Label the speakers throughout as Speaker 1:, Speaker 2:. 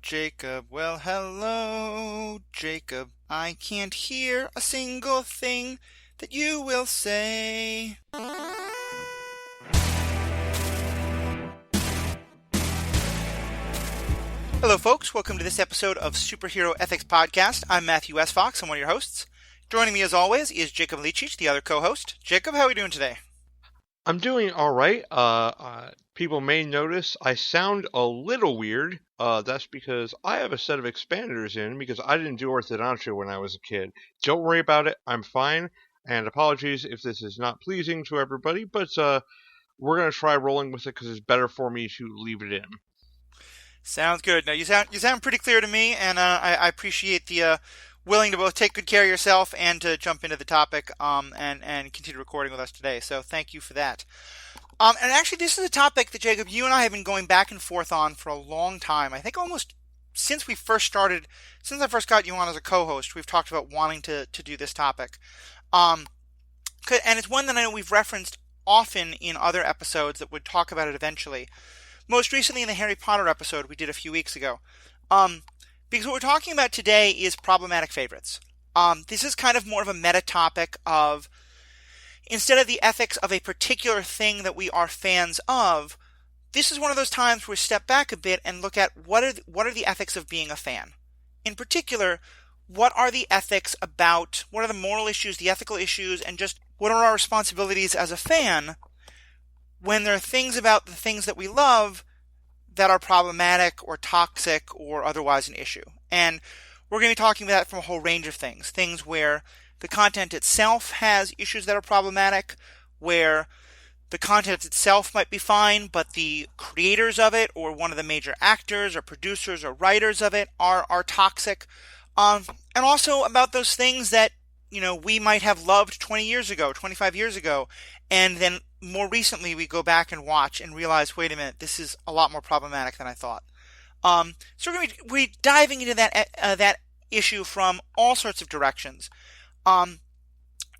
Speaker 1: Jacob. Well, hello, Jacob. I can't hear a single thing that you will say. Hello, folks. Welcome to this episode of Superhero Ethics Podcast. I'm Matthew S. Fox. I'm one of your hosts. Joining me, as always, is Jacob Leachich, the other co-host. Jacob, how are we doing today?
Speaker 2: I'm doing all right. People may notice I sound a little weird. That's because I have a set of expanders in because I didn't do orthodontia when I was a kid. Don't worry about it. I'm fine. And apologies if this is not pleasing to everybody, but we're gonna try rolling with it because it's better for me to leave it in.
Speaker 1: Sounds good. Now you sound pretty clear to me, and I appreciate the willing to both take good care of yourself and to jump into the topic and continue recording with us today. So thank you for that. And actually, this is a topic that Jacob, you and I have been going back and forth on for a long time. I think almost since we first started, since I first got you on as a co-host, we've talked about wanting to do this topic. And it's one that I know we've referenced often in other episodes that would talk about it eventually. Most recently in the Harry Potter episode we did a few weeks ago. Because what we're talking about today is problematic favorites. This is kind of more of a meta topic of, instead of the ethics of a particular thing that we are fans of, this is one of those times where we step back a bit and look at what are the ethics of being a fan. In particular, what are the ethics about, what are the moral issues, the ethical issues, and just what are our responsibilities as a fan when there are things about the things that we love that are problematic or toxic or otherwise an issue. And we're going to be talking about that from a whole range of things. Things where the content itself has issues that are problematic, where the content itself might be fine, but the creators of it or one of the major actors or producers or writers of it are toxic. And also about those things that, we might have loved 20 years ago, 25 years ago, and then more recently we go back and watch and realize, wait a minute, this is a lot more problematic than I thought. So we're diving into that issue from all sorts of directions. And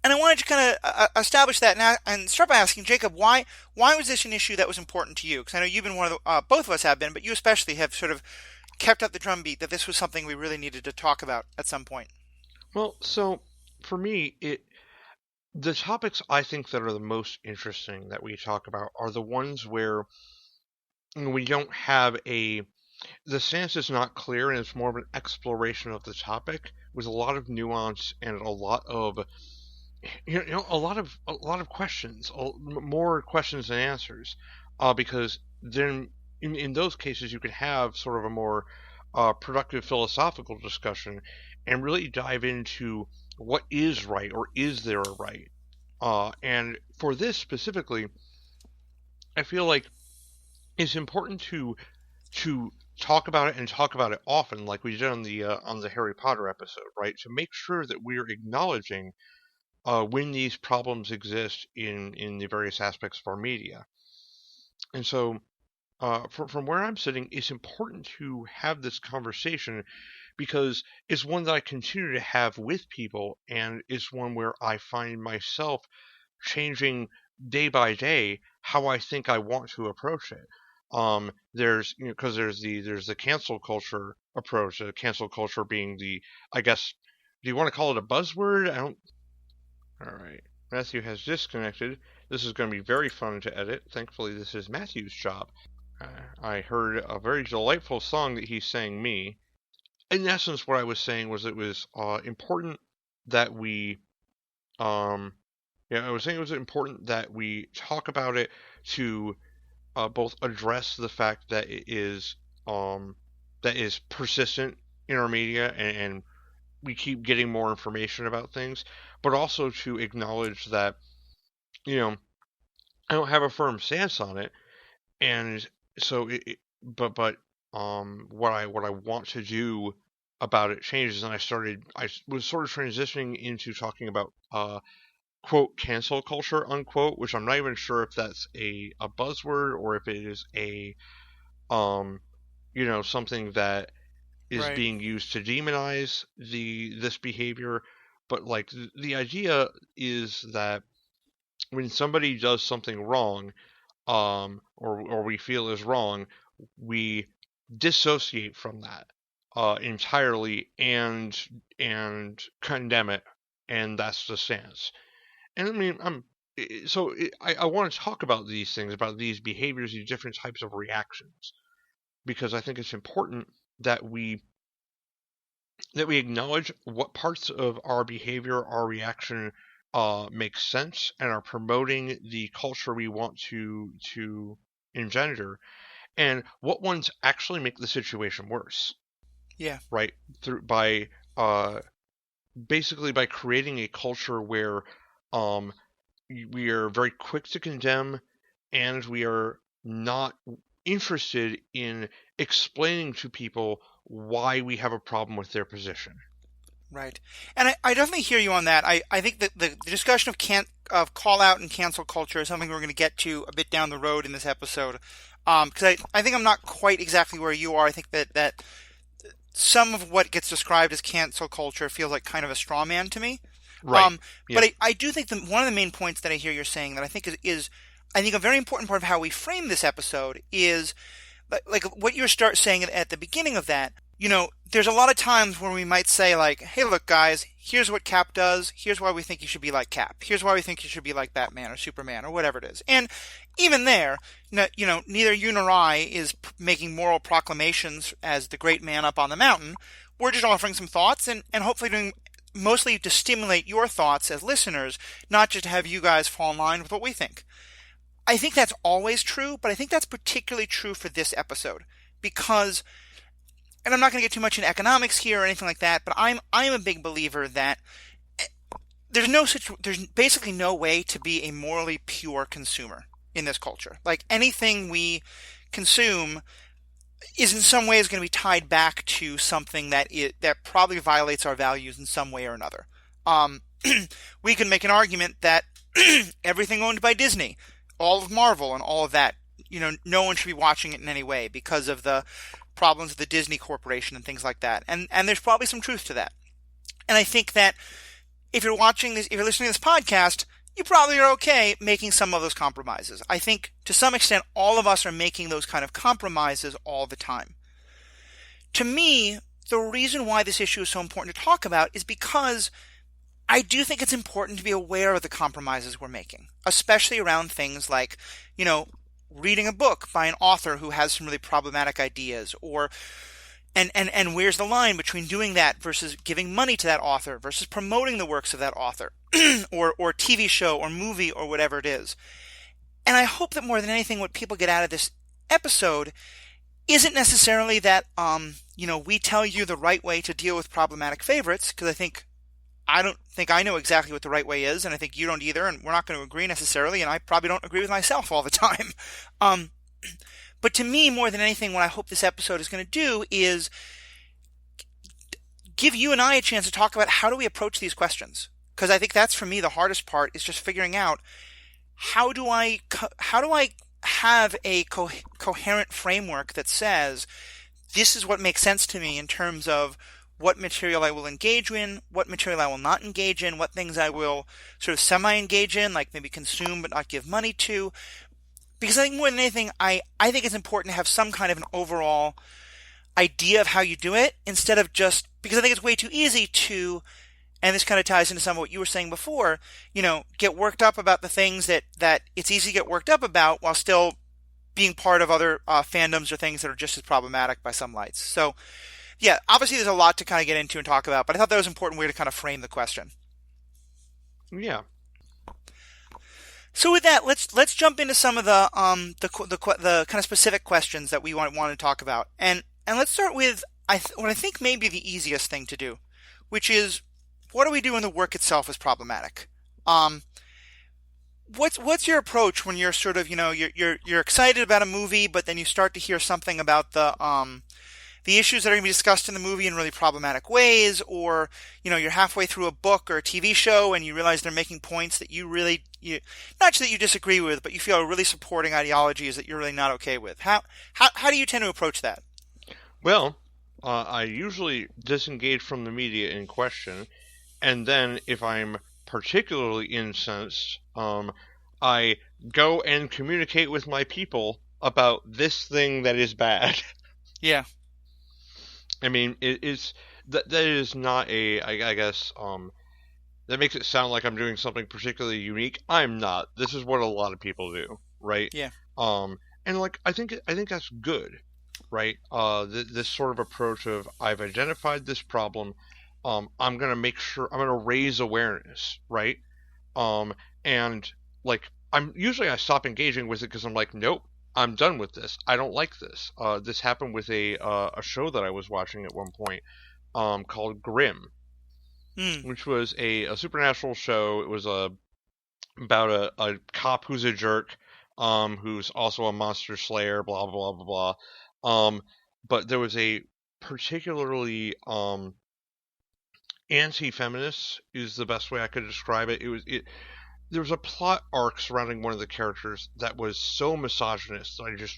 Speaker 1: I wanted to kind of establish that now and start by asking Jacob, why was this an issue that was important to you? Because I know you've been one of the, both of us have been, but you especially have sort of kept up the drumbeat that this was something we really needed to talk about at some point.
Speaker 2: Well, so for me, the topics I think that are the most interesting that we talk about are the ones where we don't have the stance is not clear and it's more of an exploration of the topic with a lot of nuance and a lot of a lot of questions, more questions than answers, because then in those cases you can have sort of a more productive philosophical discussion and really dive into what is right or is there a right. And for this specifically, I feel like it's important to talk about it and talk about it often, like we did on the Harry Potter episode, right? To make sure that we're acknowledging when these problems exist in the various aspects of our media. And so, from where I'm sitting, it's important to have this conversation because it's one that I continue to have with people, and it's one where I find myself changing day by day how I think I want to approach it. There's because there's the cancel culture approach. Cancel culture being I guess, do you want to call it a buzzword? I don't. All right, Matthew has disconnected. This is going to be very fun to edit. Thankfully, this is Matthew's job. I heard a very delightful song that he sang me. In essence, what I was saying was it was important that we, I was saying it was important that we talk about it to both address the fact that that is persistent in our media and we keep getting more information about things, but also to acknowledge that, I don't have a firm stance on it, and so what I want to do about it changes, and I was sort of transitioning into talking about quote cancel culture unquote, which I'm not even sure if that's a buzzword or if it is a something that is
Speaker 1: Right.
Speaker 2: being used to demonize this behavior. But like the idea is that when somebody does something wrong, or we feel is wrong, we dissociate from that entirely and condemn it, and that's the stance. And I mean, I want to talk about these things, about these behaviors, these different types of reactions, because I think it's important that we acknowledge what parts of our behavior, our reaction, make sense and are promoting the culture we want to engender, and what ones actually make the situation worse.
Speaker 1: Yeah.
Speaker 2: Right, through by uh, basically by creating a culture where um, we are very quick to condemn, and we are not interested in explaining to people why we have a problem with their position.
Speaker 1: Right. And I definitely hear you on that. I think that the discussion of call out and cancel culture is something we're going to get to a bit down the road in this episode. Because I think I'm not quite exactly where you are. I think that some of what gets described as cancel culture feels like kind of a straw man to me.
Speaker 2: Right.
Speaker 1: Um,
Speaker 2: Yeah.
Speaker 1: but I do think that one of the main points that I hear you're saying that I think is I think a very important part of how we frame this episode is like what you start saying at the beginning of that. There's a lot of times where we might say like, "Hey, look, guys, here's what Cap does. Here's why we think you should be like Cap. Here's why we think you should be like Batman or Superman or whatever it is." And even there, neither you nor I is making moral proclamations as the great man up on the mountain. We're just offering some thoughts and hopefully doing mostly to stimulate your thoughts as listeners, not just to have you guys fall in line with what we think. I think that's always true, but I think that's particularly true for this episode because, and I'm not going to get too much into economics here or anything like that, but I'm a big believer that there's basically no way to be a morally pure consumer in this culture. Like anything we consume is in some ways going to be tied back to something that probably violates our values in some way or another. Um, we can make an argument that everything owned by Disney, all of Marvel and all of that, no one should be watching it in any way because of the problems with the Disney Corporation and things like that. And there's probably some truth to that. And I think that if you're listening to this podcast, you probably are okay making some of those compromises. I think to some extent, all of us are making those kind of compromises all the time. To me, the reason why this issue is so important to talk about is because I do think it's important to be aware of the compromises we're making, especially around things like, reading a book by an author who has some really problematic ideas, or and where's the line between doing that versus giving money to that author versus promoting the works of that author or TV show or movie or whatever it is. And I hope that more than anything, what people get out of this episode isn't necessarily that, we tell you the right way to deal with problematic favorites, because I don't think I know exactly what the right way is, and I think you don't either, and we're not going to agree necessarily, and I probably don't agree with myself all the time. But to me, more than anything, what I hope this episode is going to do is give you and I a chance to talk about how do we approach these questions. Because I think that's, for me, the hardest part is just figuring out how do I have a coherent framework that says this is what makes sense to me in terms of what material I will engage in, what material I will not engage in, what things I will sort of semi-engage in, like maybe consume but not give money to. Because I think more than anything, I think it's important to have some kind of an overall idea of how you do it, instead of just, because I think it's way too easy to, and this kind of ties into some of what you were saying before, get worked up about the things that it's easy to get worked up about while still being part of other fandoms or things that are just as problematic by some lights. So, yeah, obviously there's a lot to kind of get into and talk about, but I thought that was an important way to kind of frame the question.
Speaker 2: Yeah.
Speaker 1: So with that, let's jump into some of the kind of specific questions that we want to talk about, and let's start with what I think may be the easiest thing to do, which is what do we do when the work itself is problematic? What's your approach when you're sort of you're excited about a movie, but then you start to hear something about the issues that are going to be discussed in the movie in really problematic ways, or you're halfway through a book or a TV show and you realize they're making points that you not just that you disagree with, but you feel are really supporting ideologies that you're really not okay with. How do you tend to approach that?
Speaker 2: Well, I usually disengage from the media in question, and then if I'm particularly incensed, I go and communicate with my people about this thing that is bad.
Speaker 1: Yeah.
Speaker 2: I mean, that is not a I guess that makes it sound like I'm doing something particularly unique. I'm not. This is what a lot of people do, right?
Speaker 1: Yeah.
Speaker 2: Um, and like I think that's good, right? This sort of approach of I've identified this problem, I'm gonna make sure I'm gonna raise awareness, right? Um, and like I stop engaging with it because I'm like, nope, I'm done with this. I don't like this. This happened with a show that I was watching at one point, called Grimm,
Speaker 1: Mm.
Speaker 2: which was a supernatural show. It was about a cop who's a jerk, who's also a monster slayer, blah blah blah blah blah. But there was a particularly anti-feminist is the best way I could describe it. There was a plot arc surrounding one of the characters that was so misogynist that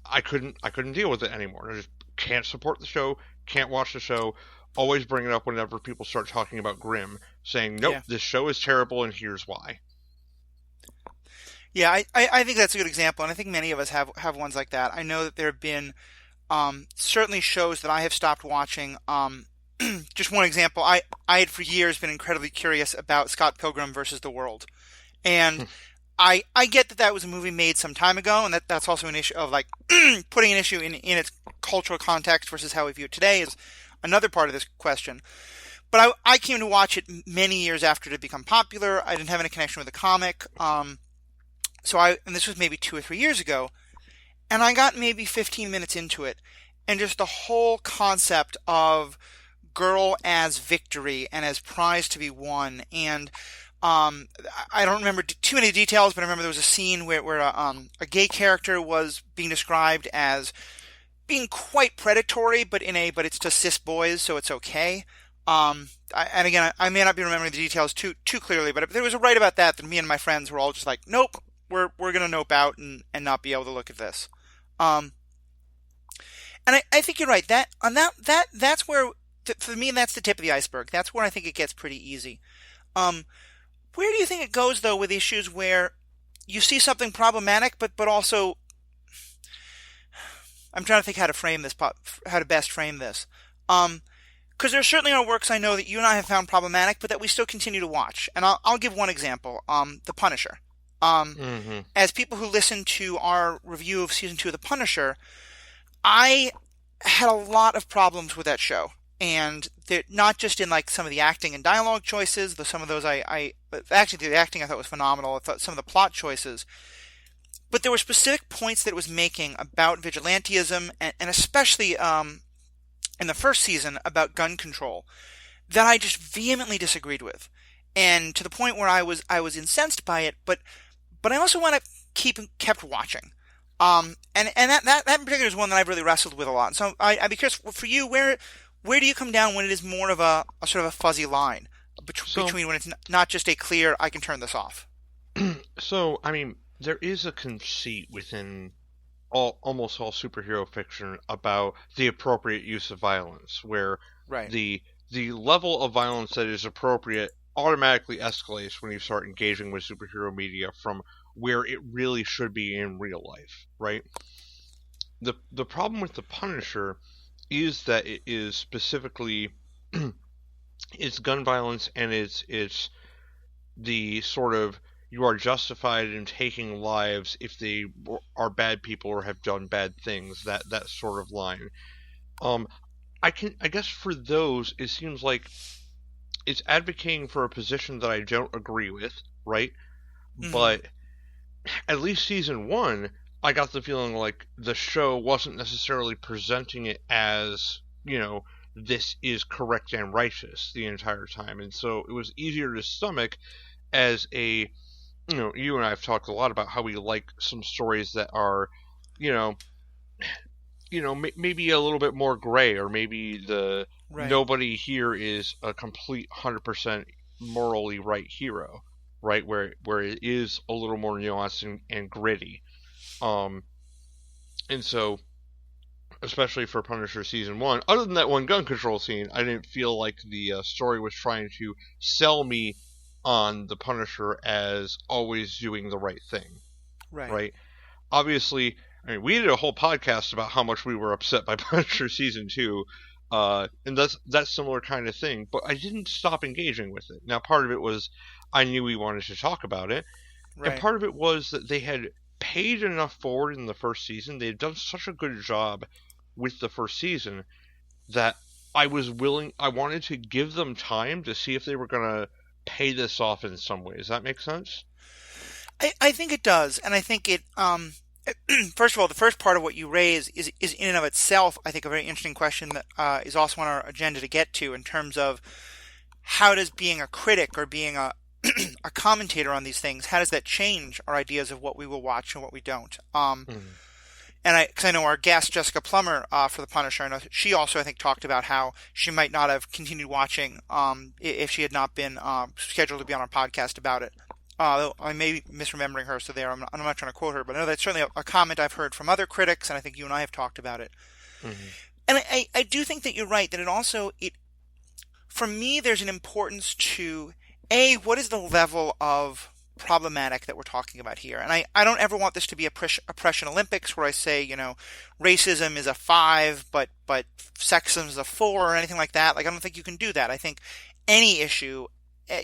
Speaker 2: I couldn't deal with it anymore. I just can't support the show, can't watch the show. Always bring it up whenever people start talking about Grimm, saying, "Nope,
Speaker 1: Yeah.
Speaker 2: this show is terrible, and here's why."
Speaker 1: Yeah. I think that's a good example, and I think many of us have ones like that. I know that there have been certainly shows that I have stopped watching. Just one example, I had for years been incredibly curious about Scott Pilgrim versus the World, and I get that that was a movie made some time ago, and that's also an issue of like putting an issue in its cultural context versus how we view it today is another part of this question. But I came to watch it many years after it had become popular. I didn't have any connection with the comic, and this was maybe 2 or 3 years ago, and I got maybe 15 minutes into it, and just the whole concept of girl as victory and as prize to be won. And I don't remember too many details, but I remember there was a scene where a gay character was being described as being quite predatory, but it's to cis boys, so it's okay. And again, I may not be remembering the details too clearly, but there was a write about that me and my friends were all just like, nope, we're gonna nope out and not be able to look at this. Um, and I think you're right. That's where for me that's the tip of the iceberg. That's where I think it gets pretty easy. Um, where do you think it goes though with issues where you see something problematic, but also I'm trying to think how to frame this, how to best frame this. Because there certainly are works I know that you and I have found problematic, but that we still continue to watch. And I'll give one example. The Punisher. Um,
Speaker 2: Mm-hmm.
Speaker 1: as people who listened to our review of season 2 of The Punisher, I had a lot of problems with that show, and not just in like some of the acting and dialogue choices, though some of those actually the acting I thought was phenomenal. I thought some of the plot choices, but there were specific points that it was making about vigilantism, and especially in the first season about gun control that I just vehemently disagreed with, and to the point where I was incensed by it, but I also want to kept watching. And that in particular is one that I've really wrestled with a lot. So I'd be curious for you, where do you come down when it is more of a sort of a fuzzy line
Speaker 2: So,
Speaker 1: between when it's not just a clear I can turn this off.
Speaker 2: so I mean, there is a conceit within almost all superhero fiction about the appropriate use of violence, where
Speaker 1: Right.
Speaker 2: the the level of violence that is appropriate automatically escalates when you start engaging with superhero media from where it really should be in real life, right? The problem with the Punisher is that it is specifically it's gun violence, and it's the sort of you are justified in taking lives if they are bad people or have done bad things, that sort of line. um I guess for those it seems like it's advocating for a position that I don't agree with, right?
Speaker 1: Hmm.
Speaker 2: But at least season one, I got the feeling like the show wasn't necessarily presenting it as, this is correct and righteous the entire time. And so it was easier to stomach as you and I have talked a lot about how we like some stories that are, you know, maybe a little bit more gray, or maybe the
Speaker 1: Right.
Speaker 2: nobody here is a complete 100% morally right hero, right? Where it is a little more nuanced and gritty. Um, and so, especially for Punisher season one, other than that one gun control scene, I didn't feel like the story was trying to sell me on the Punisher as always doing the right thing,
Speaker 1: Right.
Speaker 2: right? Obviously, I mean, we did a whole podcast about how much we were upset by Punisher season two, and that's similar kind of thing. But I didn't stop engaging with it. Now, part of it was I knew we wanted to talk about it, and
Speaker 1: Right.
Speaker 2: part of it was that they had paid enough forward in the first season. They had done such a good job with the first season that I wanted to give them time to see if they were gonna pay this off in some way. Does that make sense?
Speaker 1: I think it does, and I think it. First of all, the first part of what you raise is in and of itself, I think, a very interesting question that is also on our agenda to get to in terms of how does being a critic or being a a commentator on these things, how does that change our ideas of what we will watch and what we don't?
Speaker 2: Mm.
Speaker 1: And because I know our guest Jessica Plummer for the Punisher, I know she also I think talked about how she might not have continued watching if she had not been scheduled to be on our podcast about it. I may be misremembering her, so there I'm not trying to quote her, but I know that's certainly a comment I've heard from other critics, and I think you and I have talked about it.
Speaker 2: Hmm.
Speaker 1: And I do think that you're right that it for me there's an importance to what is the level of problematic that we're talking about here. And I don't ever want this to be oppression Olympics where I say, racism is a 5, but sexism is a 4 or anything like that. Like, I don't think you can do that. I think any issue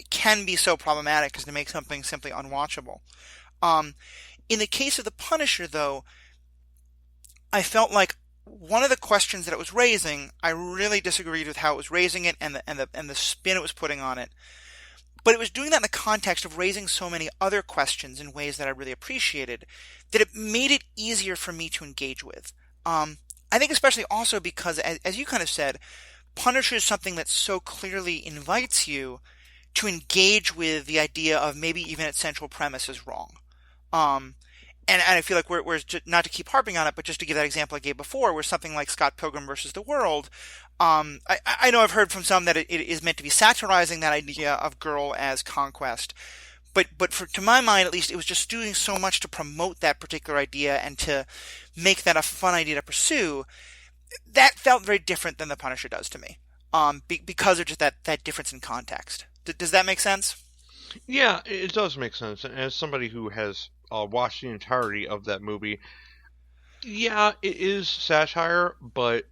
Speaker 1: can be so problematic as to make something simply unwatchable. Um, in the case of The Punisher, though, I felt like one of the questions that it was raising, I really disagreed with how it was raising it and the spin it was putting on it. But it was doing that in the context of raising so many other questions in ways that I really appreciated, that it made it easier for me to engage with. I think especially also because, as you kind of said, Punisher is something that so clearly invites you to engage with the idea of maybe even its central premise is wrong. Um, and I feel like we're just, not to keep harping on it, but just to give that example I gave before, where something like Scott Pilgrim versus the World, I know I've heard from some that it is meant to be satirizing that idea of girl as conquest, but to my mind at least, it was just doing so much to promote that particular idea and to make that a fun idea to pursue. That felt very different than the Punisher does to me, because of just that difference in context. Does that make sense?
Speaker 2: Yeah, it does make sense. And as somebody who has watched the entirety of that movie, yeah, it is satire, but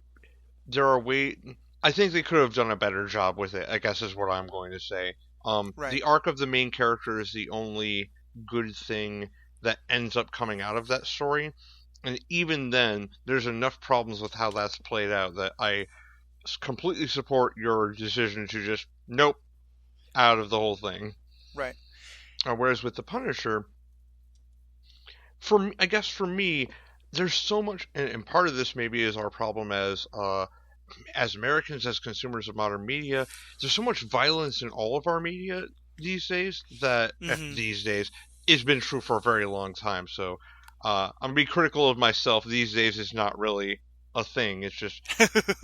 Speaker 2: there are way. I think they could have done a better job with it, I guess is what I'm going to say.
Speaker 1: Right,
Speaker 2: The arc of the main character is the only good thing that ends up coming out of that story. And even then, there's enough problems with how that's played out that I completely support your decision to just, nope, out of the whole thing.
Speaker 1: right.
Speaker 2: Whereas with the Punisher, I guess for me, there's so much, and part of this maybe is our problem as Americans, as consumers of modern media. There's so much violence in all of our media these days that
Speaker 1: Hmm.
Speaker 2: these days it's been true for a very long time. So I'm gonna be critical of myself. These days is not really a thing. It's just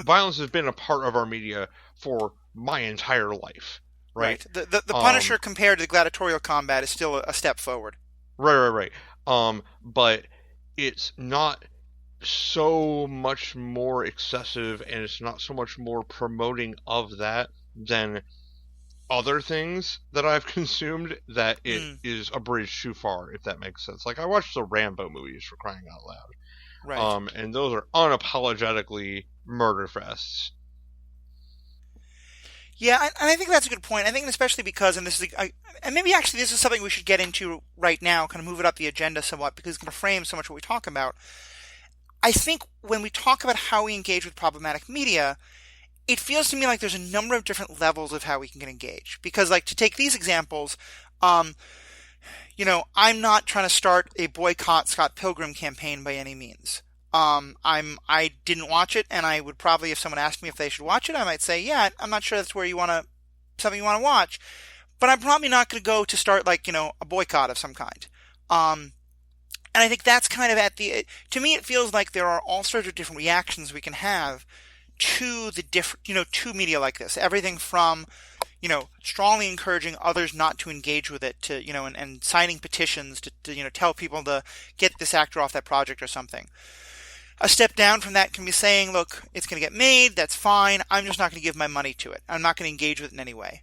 Speaker 2: violence has been a part of our media for my entire life, right?
Speaker 1: Right. The
Speaker 2: Um,
Speaker 1: Punisher compared to the gladiatorial combat is still a step forward.
Speaker 2: right. But it's not so much more excessive and it's not so much more promoting of that than other things that I've consumed that it
Speaker 1: Mm,
Speaker 2: is a bridge too far, if that makes sense. Like I watched the Rambo movies for crying out loud.
Speaker 1: right.
Speaker 2: And those are unapologetically murder fests.
Speaker 1: Yeah, and I think that's a good point. I think especially because, and and maybe actually this is something we should get into right now, kind of move it up the agenda somewhat, because it's going to frame so much what we talk about. I think when we talk about how we engage with problematic media, it feels to me like there's a number of different levels of how we can engage. Because, like, to take these examples, um, I'm not trying to start a boycott Scott Pilgrim campaign by any means. I didn't watch it, and I would probably, if someone asked me if they should watch it, I might say, yeah, I'm not sure that's where something you want to watch. But I'm probably not going to go to start like, a boycott of some kind. Um, and I think that's kind of to me, it feels like there are all sorts of different reactions we can have to the different, to media like this. Everything from, strongly encouraging others not to engage with it to, and signing petitions to, tell people to get this actor off that project or something. A step down from that can be saying, look, it's going to get made, that's fine, I'm just not going to give my money to it. I'm not going to engage with it in any way.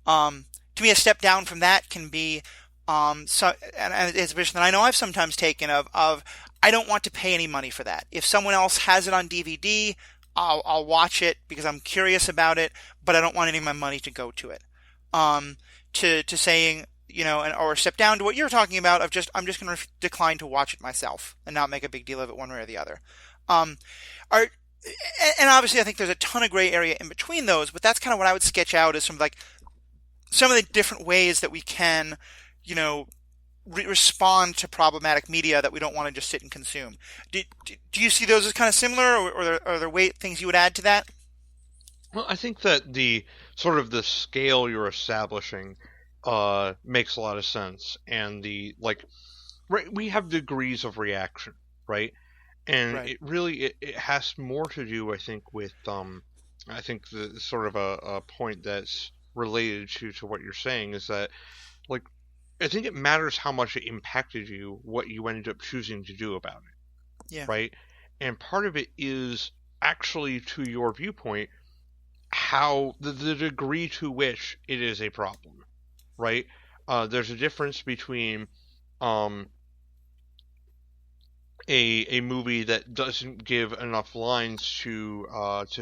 Speaker 1: To me, a step down from that can be, so, and it's a position that I know I've sometimes taken of I don't want to pay any money for that. If someone else has it on DVD, I'll watch it because I'm curious about it, but I don't want any of my money to go to it. Um, to saying, or step down to what you're talking about of just I'm just going to decline to watch it myself and not make a big deal of it one way or the other. Um, are and obviously I think there's a ton of gray area in between those, but that's kind of what I would sketch out as some of the different ways that we can, you know, respond to problematic media that we don't want to just sit and consume. Do you see those as kind of similar, or are there things you would add to that?
Speaker 2: Well, I think that the sort of the scale you're establishing makes a lot of sense, and the like. Right, we have degrees of reaction, right? And
Speaker 1: Right,
Speaker 2: it has more to do, I think, with I think the sort of a point that's related to what you're saying is that, like, I think it matters how much it impacted you, what you ended up choosing to do about it,
Speaker 1: yeah,
Speaker 2: right? And part of it is actually, to your viewpoint, how the degree to which it is a problem, right? There's a difference between um, a movie that doesn't give enough lines to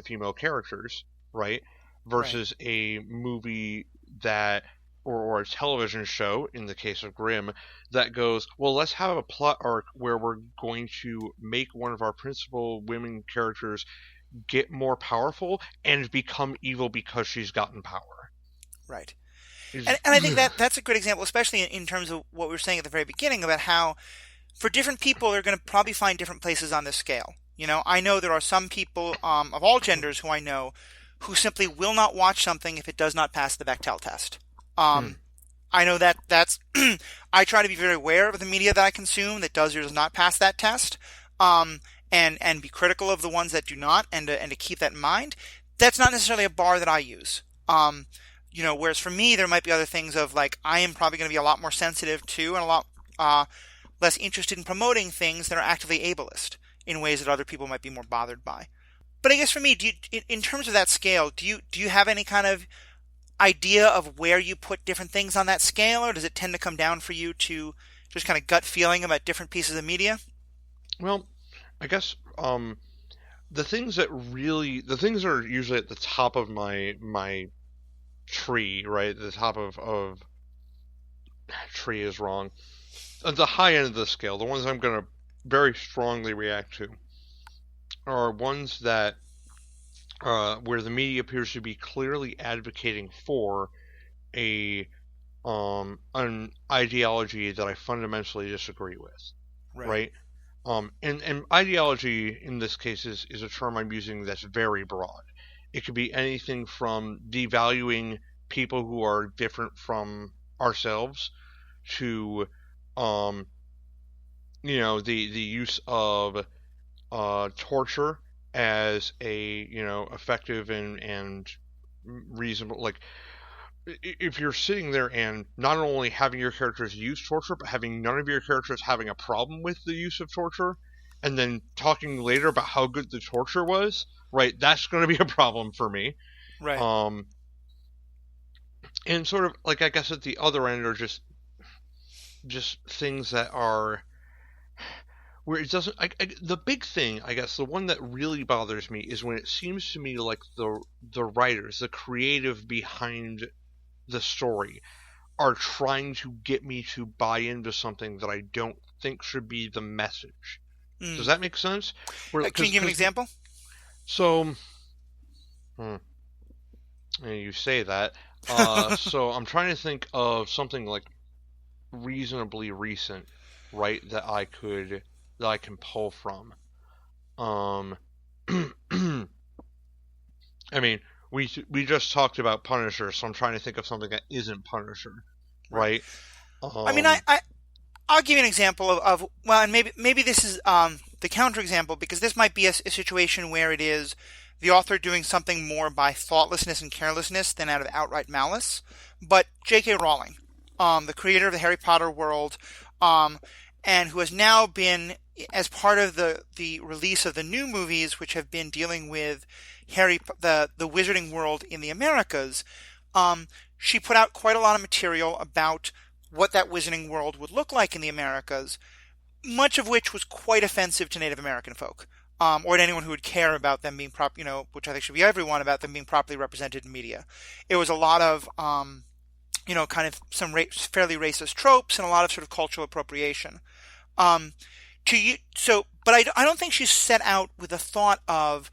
Speaker 2: female characters, right?
Speaker 1: right,
Speaker 2: Versus a movie that or a television show, in the case of Grimm, that goes, well, let's have a plot arc where we're going to make one of our principal women characters get more powerful and become evil because she's gotten power.
Speaker 1: right.
Speaker 2: Is
Speaker 1: And I think that that's a good example, especially in terms of what we were saying at the very beginning about how for different people, they're going to probably find different places on this scale. I know there are some people of all genders who I know who simply will not watch something if it does not pass the Bechdel test.
Speaker 2: Hmm.
Speaker 1: I know that's I try to be very aware of the media that I consume that does or does not pass that test, um, and be critical of the ones that do not, and to keep that in mind. That's not necessarily a bar that I use. Whereas for me, there might be other things of like I am probably going to be a lot more sensitive to and a lot less interested in promoting things that are actively ableist in ways that other people might be more bothered by. But I guess for me, in terms of that scale, do you have any kind of idea of where you put different things on that scale, or does it tend to come down for you to just kind of gut feeling about different pieces of media?
Speaker 2: Well, I guess the things that are usually at the top of my tree, right? The top of tree is wrong. At the high end of the scale, the ones I'm going to very strongly react to are ones that where the media appears to be clearly advocating for a an ideology that I fundamentally disagree with,
Speaker 1: Right,
Speaker 2: right? And ideology in this case is a term I'm using that's very broad. It could be anything from devaluing people who are different from ourselves to um, the use of torture as a effective and reasonable, like, if you're sitting there and not only having your characters use torture but having none of your characters having a problem with the use of torture and then talking later about how good the torture was, right, that's going to be a problem for me.
Speaker 1: right.
Speaker 2: um and sort of like, I guess at the other end are just things that are where it doesn't. The big thing, I guess, the one that really bothers me is when it seems to me like the writers, the creative behind the story, are trying to get me to buy into something that I don't think should be the message. Does
Speaker 1: Mm.
Speaker 2: that make sense? Where
Speaker 1: Can you give an example?
Speaker 2: so hmm, you say that. So I'm trying to think of something like reasonably recent, right? That I can pull from. Um, I mean, we just talked about Punisher, so I'm trying to think of something that isn't Punisher,
Speaker 1: Right.
Speaker 2: right?
Speaker 1: I mean,
Speaker 2: Um,
Speaker 1: I'll give you an example of well, and maybe this is the counterexample because this might be a situation where it is the author doing something more by thoughtlessness and carelessness than out of outright malice. But J.K. Rowling, the creator of the Harry Potter world, um, and who has now been, as part of the release of the new movies, which have been dealing with the Wizarding world in the Americas, she put out quite a lot of material about what that Wizarding world would look like in the Americas, much of which was quite offensive to Native American folk, or to anyone who would care about them being which I think should be everyone, about them being properly represented in media. It was a lot of, kind of some fairly racist tropes and a lot of sort of cultural appropriation. Um, but I don't think she's set out with the thought of,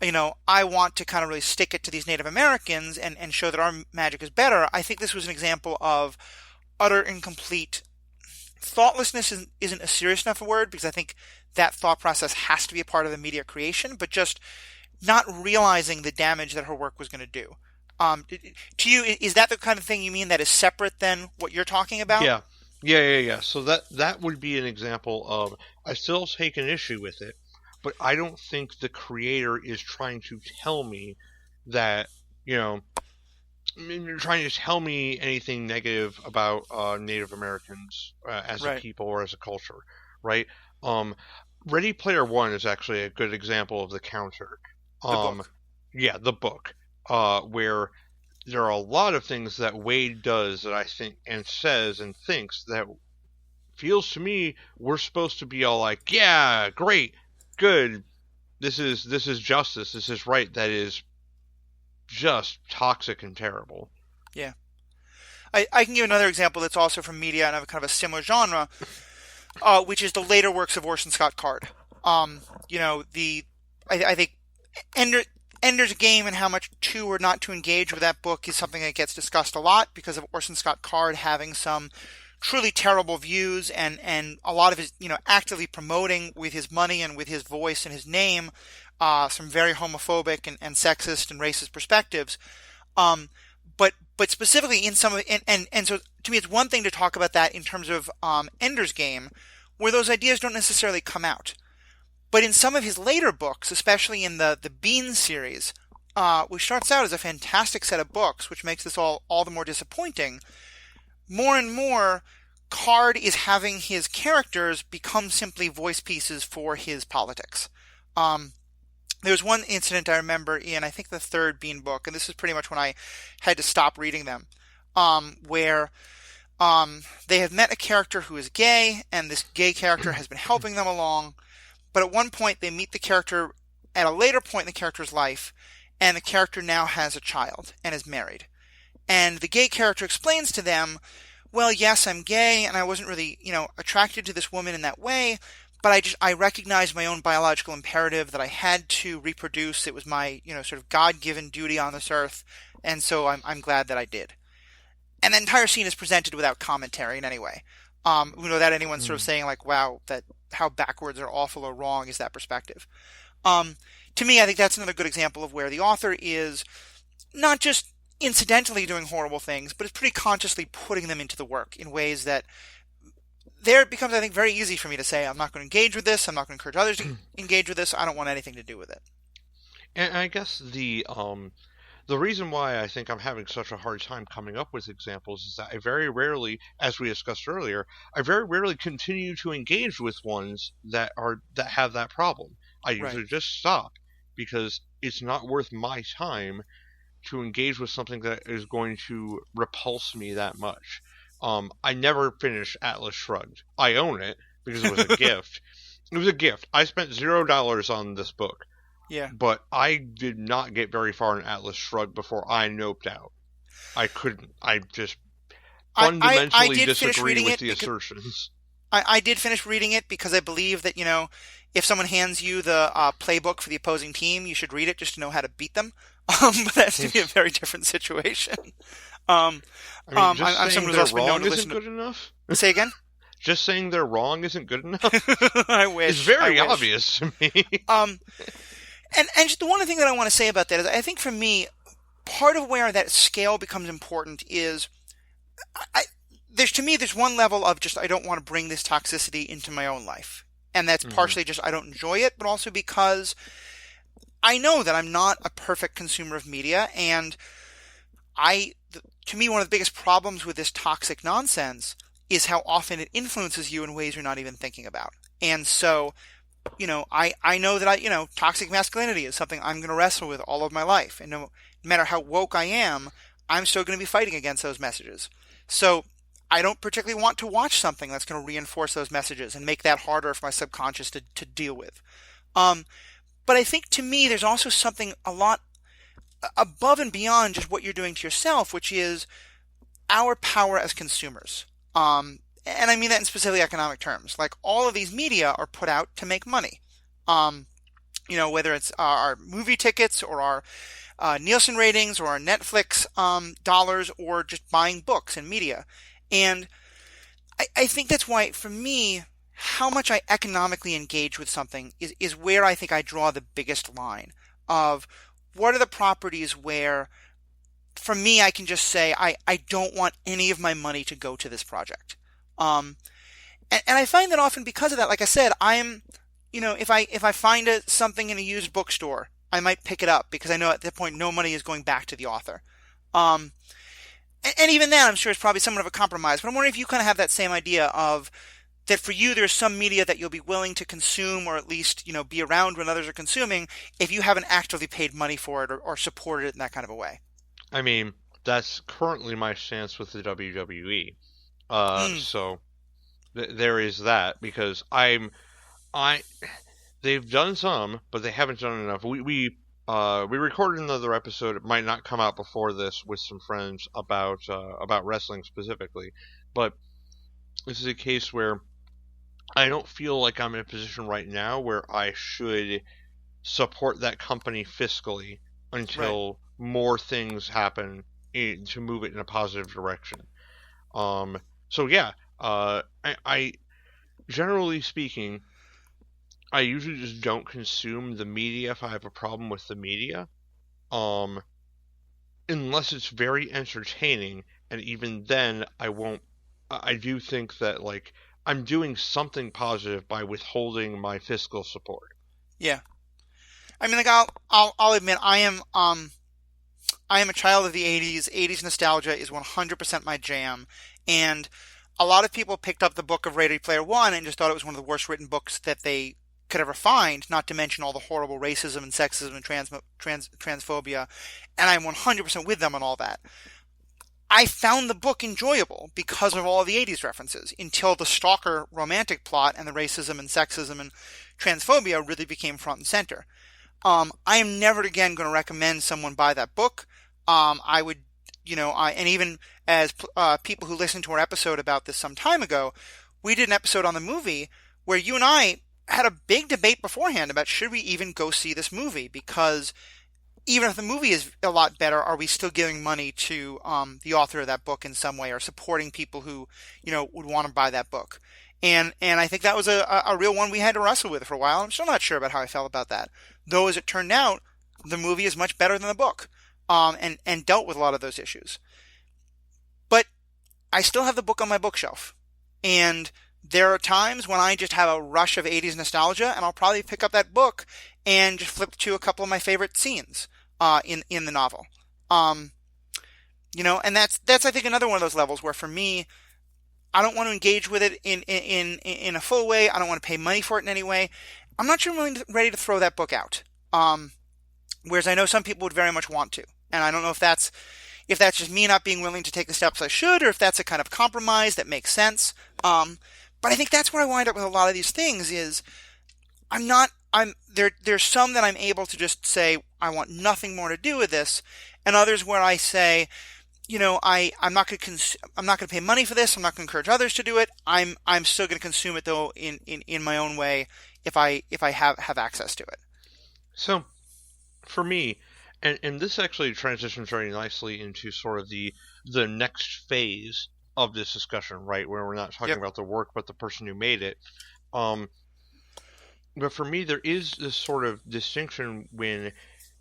Speaker 1: I want to kind of really stick it to these Native Americans and show that our magic is better. I think this was an example of utter incomplete thoughtlessness. Isn't a serious enough a word, because I think that thought process has to be a part of the media creation, but just not realizing the damage that her work was going to do. To you, is that the kind of thing you mean that is separate than what you're talking about?
Speaker 2: Yeah, yeah. So that would be an example of, I still take an issue with it, but I don't think the creator is trying to tell me that, you know, you're trying to tell me anything negative about Native Americans as a
Speaker 1: Right.
Speaker 2: people or as a culture, right? Um, Ready Player One is actually a good example of the counter.
Speaker 1: The
Speaker 2: Um,
Speaker 1: book.
Speaker 2: yeah, the book, where there are a lot of things that Wade does that I think and says and thinks that feels to me we're supposed to be all like, yeah, great, good, this is justice, this is right. That is just toxic and terrible.
Speaker 1: Yeah. I can give another example that's also from media and of kind of a similar genre, which is the later works of Orson Scott Card. Um, you know, I think Ender, Ender's Game and how much to or not to engage with that book is something that gets discussed a lot because of Orson Scott Card having some truly terrible views and a lot of his, actively promoting with his money and with his voice and his name, some very homophobic and sexist and racist perspectives. Um, but specifically in some of and so to me it's one thing to talk about that in terms of Ender's Game, where those ideas don't necessarily come out. But in some of his later books, especially in the Bean series, which starts out as a fantastic set of books, which makes this all the more disappointing, more and more, Card is having his characters become simply voice pieces for his politics. Um, there was one incident I remember in, I think, the third Bean book, and this is pretty much when I had to stop reading them, where they have met a character who is gay, and this gay character has been helping them along, but at one point they meet the character at a later point in the character's life, and the character now has a child and is married. And the gay character explains to them, well, yes, I'm gay, and I wasn't really, attracted to this woman in that way, but I recognized my own biological imperative that I had to reproduce. It was my, sort of God-given duty on this earth, and so I'm glad that I did. And the entire scene is presented without commentary in any way. That anyone's sort of
Speaker 2: Mm.
Speaker 1: saying like, wow, that how backwards or awful or wrong is that perspective. Um, to me, I think that's another good example of where the author is not just incidentally doing horrible things, but is pretty consciously putting them into the work in ways that there it becomes, I think, very easy for me to say, I'm not going to engage with this. I'm not going to encourage others to engage with this. I don't want anything to do with it.
Speaker 2: And I guess the reason why I think I'm having such a hard time coming up with examples is that I very rarely, as we discussed earlier, I very rarely continue to engage with ones that have that problem. I
Speaker 1: Right.
Speaker 2: usually just stop because it's not worth my time to engage with something that is going to repulse me that much. I never finished Atlas Shrugged. I own it because it was a gift. It was a gift. I spent $0 on this book,
Speaker 1: Yeah.
Speaker 2: but I did not get very far in Atlas Shrugged before I noped out. I couldn't. I just
Speaker 1: I
Speaker 2: fundamentally
Speaker 1: did finish
Speaker 2: disagree
Speaker 1: reading
Speaker 2: with
Speaker 1: it
Speaker 2: the
Speaker 1: because
Speaker 2: assertions.
Speaker 1: I did finish reading it because I believe that, if someone hands you the playbook for the opposing team, you should read it just to know how to beat them. But that's to be a very different situation. Um,
Speaker 2: I mean, just
Speaker 1: I'm
Speaker 2: saying
Speaker 1: someone who's
Speaker 2: they're
Speaker 1: also been known
Speaker 2: wrong
Speaker 1: to
Speaker 2: isn't
Speaker 1: listen
Speaker 2: good enough.
Speaker 1: to. Say again?
Speaker 2: Just saying they're wrong isn't good enough.
Speaker 1: I
Speaker 2: It's
Speaker 1: wish. I
Speaker 2: very
Speaker 1: wish.
Speaker 2: obvious to me.
Speaker 1: Um, and just the one thing that I want to say about that is I think for me, part of where that scale becomes important is I, there's one level of just I don't want to bring this toxicity into my own life. And that's
Speaker 2: Hmm.
Speaker 1: partially just I don't enjoy it, but also because I know that I'm not a perfect consumer of media, and to me, one of the biggest problems with this toxic nonsense is how often it influences you in ways you're not even thinking about. And so, I know that toxic masculinity is something I'm going to wrestle with all of my life. And no matter how woke I am, I'm still going to be fighting against those messages. So I don't particularly want to watch something that's going to reinforce those messages and make that harder for my subconscious to deal with. Um, but I think to me, there's also something a lot above and beyond just what you're doing to yourself, which is our power as consumers. And I mean that in specifically economic terms. Like all of these media are put out to make money. Um, whether it's our movie tickets or our Nielsen ratings or our Netflix dollars or just buying books and media. And I think that's why, for me, how much I economically engage with something is where I think I draw the biggest line of what are the properties where, for me, I can just say, I don't want any of my money to go to this project. And I find that often because of that, like I said, if I find something in a used bookstore, I might pick it up because I know at that point no money is going back to the author. Um, and even then, I'm sure it's probably somewhat of a compromise. But I'm wondering if you kind of have that same idea of that for you, there's some media that you'll be willing to consume or at least, be around when others are consuming if you haven't actively paid money for it or supported it in that kind of a way.
Speaker 2: I mean, that's currently my stance with the WWE.
Speaker 1: Mm,
Speaker 2: So there is that because I they've done some, but they haven't done enough. We recorded another episode. It might not come out before this with some friends about wrestling specifically, but this is a case where I don't feel like I'm in a position right now where I should support that company fiscally
Speaker 1: right.
Speaker 2: until more things happen to move it in a positive direction. Um, so yeah, I generally speaking, I usually just don't consume the media if I have a problem with the media, um, unless it's very entertaining, and even then, I won't. I do think that like I'm doing something positive by withholding my fiscal support.
Speaker 1: Yeah. I mean, like I'll admit I am a child of the 80s. 80s nostalgia is 100% my jam. And a lot of people picked up the book of Ready Player One and just thought it was one of the worst written books that they could ever find, not to mention all the horrible racism and sexism and transphobia. And I'm 100% with them on all that. I found the book enjoyable because of all of the 80s references until the stalker romantic plot and the racism and sexism and transphobia really became front and center. I am never again going to recommend someone buy that book. I would, and even as people who listened to our episode about this some time ago, we did an episode on the movie where you and I had a big debate beforehand about should we even go see this movie because even if the movie is a lot better, are we still giving money to the author of that book in some way or supporting people who, would want to buy that book? And I think that was a real one we had to wrestle with for a while. I'm still not sure about how I felt about that. Though, as it turned out, the movie is much better than the book and dealt with a lot of those issues. But I still have the book on my bookshelf. And there are times when I just have a rush of 80s nostalgia, and I'll probably pick up that book and just flip to a couple of my favorite scenes in the novel. Um, and that's I think another one of those levels where for me, I don't want to engage with it in a full way. I don't want to pay money for it in any way. I'm not sure I'm ready to throw that book out. Whereas I know some people would very much want to, and I don't know if that's just me not being willing to take the steps I should, or if that's a kind of compromise that makes sense. But I think that's where I wind up with a lot of these things is I'm not I'm there there's some that I'm able to just say I want nothing more to do with this, and others where I say, I'm not going to I'm not going to pay money for this. I'm not going to encourage others to do it. I'm still going to consume it though in my own way if I have access to it.
Speaker 2: So for me, and this actually transitions very nicely into sort of the next phase of this discussion, right? Where we're not talking
Speaker 1: Yep.
Speaker 2: about the work, but the person who made it. Um, but for me, there is this sort of distinction when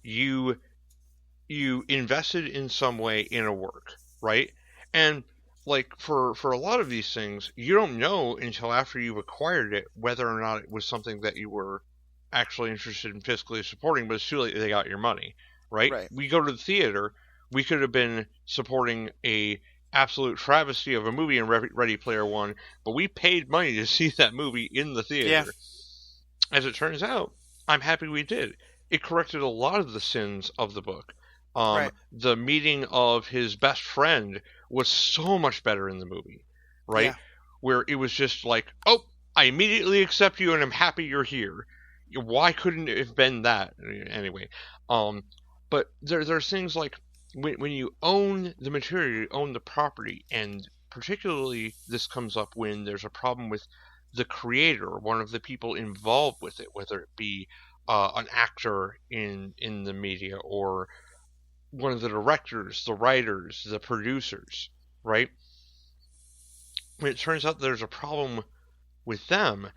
Speaker 2: you you invested in some way in a work, right? And like for a lot of these things, you don't know until after you've acquired it whether or not it was something that you were actually interested in fiscally supporting, but it's too late they got your money, right?
Speaker 1: Right.
Speaker 2: We go to the theater, we could have been supporting a absolute travesty of a movie in Ready Player One, but we paid money to see that movie in the
Speaker 1: Yeah.
Speaker 2: theater. As it turns out, I'm happy we did. It corrected a lot of the sins of the book.
Speaker 1: Right.
Speaker 2: The meeting of his best friend was so much better in the movie. right?
Speaker 1: Yeah.
Speaker 2: Where it was just like, oh, I immediately accept you and I'm happy you're here. Why couldn't it have been that anyway? Um, but there's things like when you own the material, you own the property, and particularly this comes up when there's a problem with the creator, one of the people involved with it, whether it be an actor in the media or one of the directors, the writers, the producers, right? When it turns out there's a problem with them,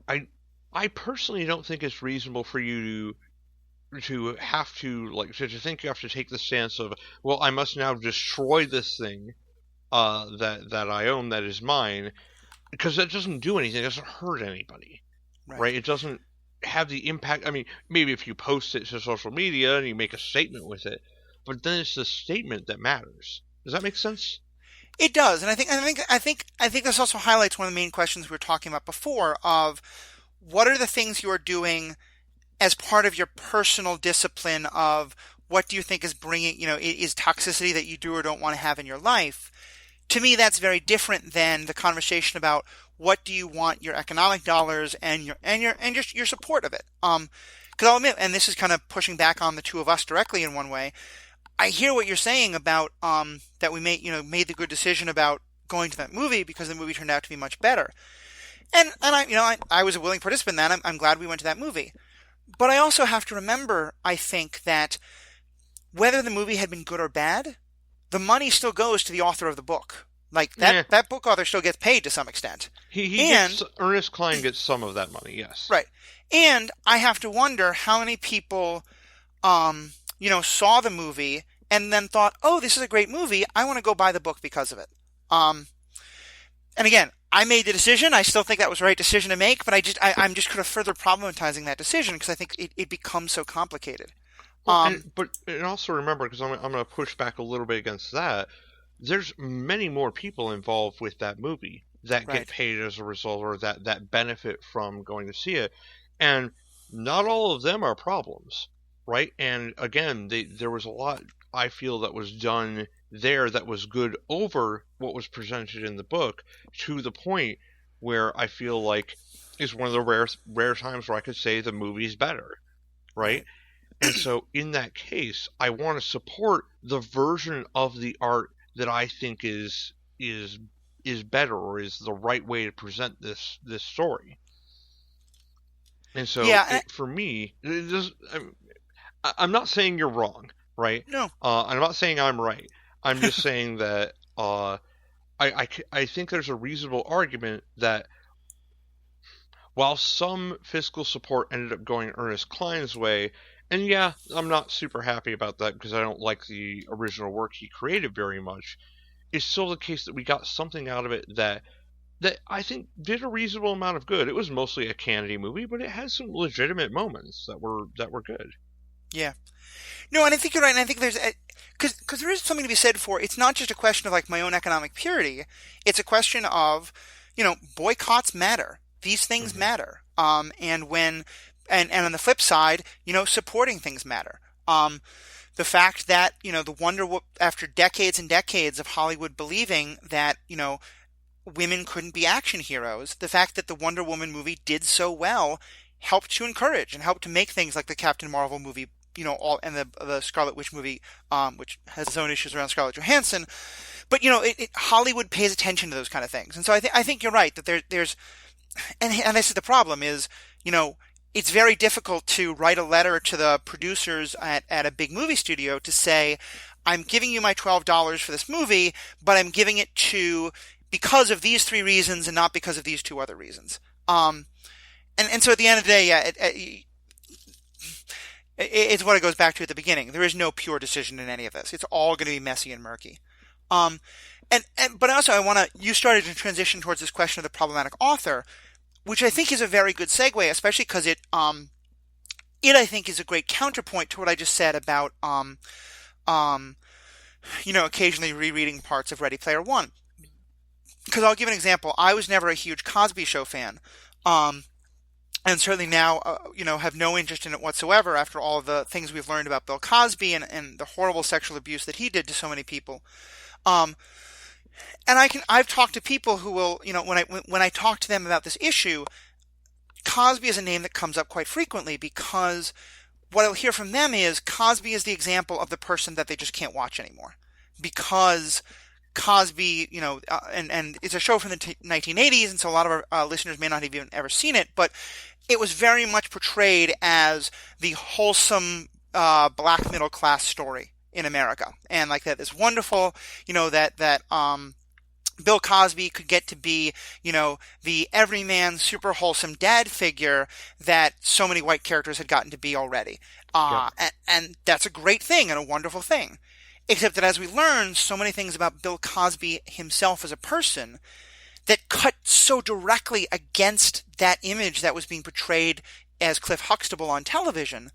Speaker 2: I I personally don't think it's reasonable for you to have to like to think you have to take the stance of, well, I must now destroy this thing that I own, that is mine, because that doesn't do anything. It doesn't hurt anybody,
Speaker 1: Right.
Speaker 2: right? It doesn't have the impact. I mean, maybe if you post it to social media and you make a statement with it, but then it's the statement that matters. Does that make sense?
Speaker 1: It does, and I think this also highlights one of the main questions we were talking about before of what are the things you are doing as part of your personal discipline of what do you think is bringing, is toxicity that you do or don't want to have in your life. To me, that's very different than the conversation about what do you want your economic dollars and your support of it. Because I'll admit, and this is kind of pushing back on the two of us directly in one way. I hear what you're saying about that we made the good decision about going to that movie because the movie turned out to be much better. And I was a willing participant in that. I'm glad we went to that movie. But I also have to remember, I think, that whether the movie had been good or bad, the money still goes to the author of the book. Like
Speaker 2: Yeah,
Speaker 1: that book author still gets paid to some extent.
Speaker 2: he gets
Speaker 1: And
Speaker 2: Ernest Klein gets some of that money. Yes.
Speaker 1: right. And I have to wonder how many people saw the movie and then thought, "Oh, this is a great movie. I want to go buy the book because of it." Um and again, I made the decision. I still think that was the right decision to make, but I'm just kind of further problematizing that decision because I think it becomes so complicated.
Speaker 2: Well,
Speaker 1: Um,
Speaker 2: and also remember, because I'm going to push back a little bit against that. There's many more people involved with that movie that get
Speaker 1: right.
Speaker 2: paid as a result, or that benefit from going to see it, and not all of them are problems, right? And again, there was a lot I feel that was done there that was good over what was presented in the book, to the point where I feel like is one of the rare times where I could say the movie's better, right?
Speaker 1: Right.
Speaker 2: And so in that case, I want to support the version of the art that I think is is better, or is the right way to present this story. And so
Speaker 1: Yeah.
Speaker 2: for me, I'm not saying you're wrong, right?
Speaker 1: No.
Speaker 2: I'm not saying I'm right. I'm just saying that I think there's a reasonable argument that while some fiscal support ended up going Ernest Cline's way, and yeah, I'm not super happy about that because I don't like the original work he created very much, it's still the case that we got something out of it that I think did a reasonable amount of good. It was mostly a candy movie, but it had some legitimate moments that were good.
Speaker 1: Yeah. No, and I think you're right. And I think because there is something to be said for it's not just a question of like my own economic purity. It's a question of boycotts matter. These things
Speaker 2: Hmm.
Speaker 1: matter. And when and on the flip side, supporting things matter. The fact that after decades and decades of Hollywood believing that women couldn't be action heroes, the fact that the Wonder Woman movie did so well helped to encourage and helped to make things like the Captain Marvel movie, all and the Scarlet Witch movie, which has its own issues around Scarlett Johansson. But Hollywood pays attention to those kind of things, and so I think you're right that there's and this is the problem is it's very difficult to write a letter to the producers at a big movie studio to say, I'm giving you my $12 for this movie, but I'm giving it to because of these three reasons and not because of these two other reasons. And so at the end of the day, yeah, it's what it goes back to at the beginning. There is no pure decision in any of this. It's all going to be messy and murky. Um, but also you started to transition towards this question of the problematic author, which I think is a very good segue, especially because it I think is a great counterpoint to what I just said about um, occasionally rereading parts of Ready Player One. Because I'll give an example. I was never a huge Cosby Show fan. Um, and certainly now, have no interest in it whatsoever after all of the things we've learned about Bill Cosby and the horrible sexual abuse that he did to so many people. Um, And I've talked to people who will, when I talk to them about this issue, Cosby is a name that comes up quite frequently because what I'll hear from them is Cosby is the example of the person that they just can't watch anymore because Cosby, and it's a show from the 1980s, and so a lot of our listeners may not have even ever seen it, but it was very much portrayed as the wholesome black middle class story in America, and like that, this wonderful, that Bill Cosby could get to be, the everyman, super wholesome dad figure that so many white characters had gotten to be already.
Speaker 2: Yep.
Speaker 1: And that's a great thing and a wonderful thing. Except that as we learn so many things about Bill Cosby himself as a person that cut so directly against that image that was being portrayed as Cliff Huxtable on television,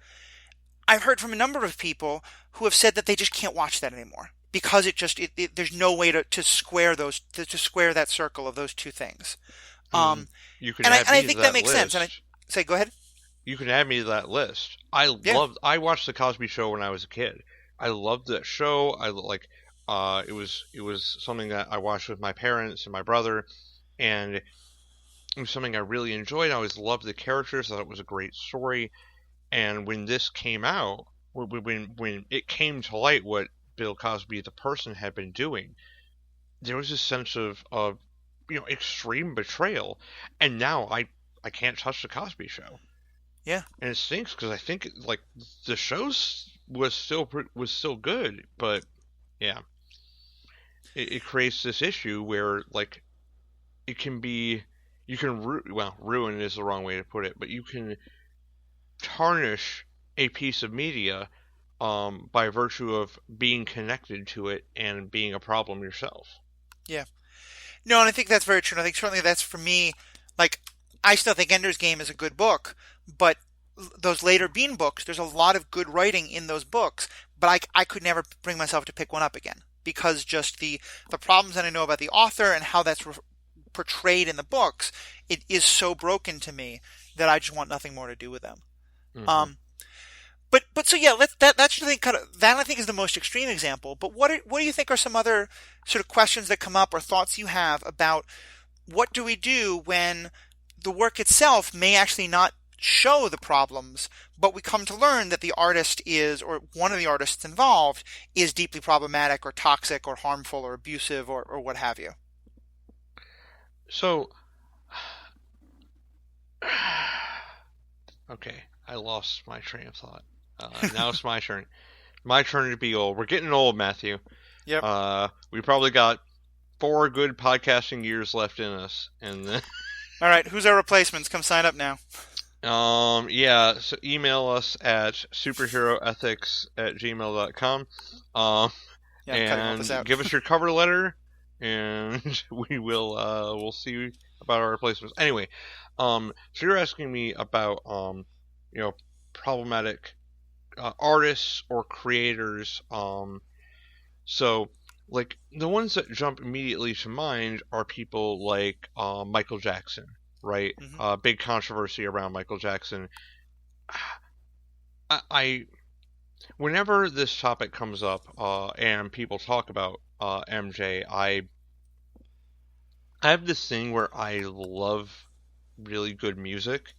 Speaker 1: I've heard from a number of people who have said that they just can't watch that anymore because there's no way to square to square that circle of those two things.
Speaker 2: Hmm.
Speaker 1: Um,
Speaker 2: You can
Speaker 1: and
Speaker 2: add
Speaker 1: I
Speaker 2: me to
Speaker 1: think that
Speaker 2: that
Speaker 1: makes sense. And I
Speaker 2: list.
Speaker 1: say, go ahead.
Speaker 2: You can add me to that list.
Speaker 1: Yeah,
Speaker 2: I watched the Cosby Show when I was a kid. I loved that show. It was something that I watched with my parents and my brother, and it was something I really enjoyed. I always loved the characters. I thought it was a great story. And when this came out, when it came to light what Bill Cosby the person had been doing, there was a sense of extreme betrayal. And now I can't touch the Cosby Show,
Speaker 1: yeah,
Speaker 2: and it stinks because I think like the shows was still good, but yeah, it creates this issue where like it can be you can ruin is the wrong way to put it, but you can tarnish a piece of media by virtue of being connected to it and being a problem yourself.
Speaker 1: yeah. No, and I think that's very true. And I think certainly that's for me. Like, I still think Ender's Game is a good book, but those later Bean books, there's a lot of good writing in those books, but I could never bring myself to pick one up again because just the problems that I know about the author and how that's portrayed in the books, it is so broken to me that I just want nothing more to do with them.
Speaker 2: Hmm.
Speaker 1: Um, but so yeah, that's the thing. Kind of that I think is the most extreme example. But what do you think are some other sort of questions that come up or thoughts you have about what do we do when the work itself may actually not show the problems, but we come to learn that the artist is, or one of the artists involved, is deeply problematic or toxic or harmful or abusive or what have you.
Speaker 2: So, okay, I lost my train of thought. Now it's my turn. My turn to be old. We're getting old, Matthew.
Speaker 1: Yep.
Speaker 2: We probably got 4 good podcasting years left in us, and then,
Speaker 1: All right. Who's our replacements? Come sign up now.
Speaker 2: yeah. So email us at superheroethics@gmail.com,
Speaker 1: Yeah, I'm cutting all this
Speaker 2: and
Speaker 1: out.
Speaker 2: give us your cover letter, and we'll see about our replacements. Anyway, so you're asking me about you know, problematic artists or creators. So, like, the ones that jump immediately to mind are people like Michael Jackson, right?
Speaker 1: Hmm.
Speaker 2: Big controversy around Michael Jackson. I whenever this topic comes up and people talk about MJ, I have this thing where I love really good music,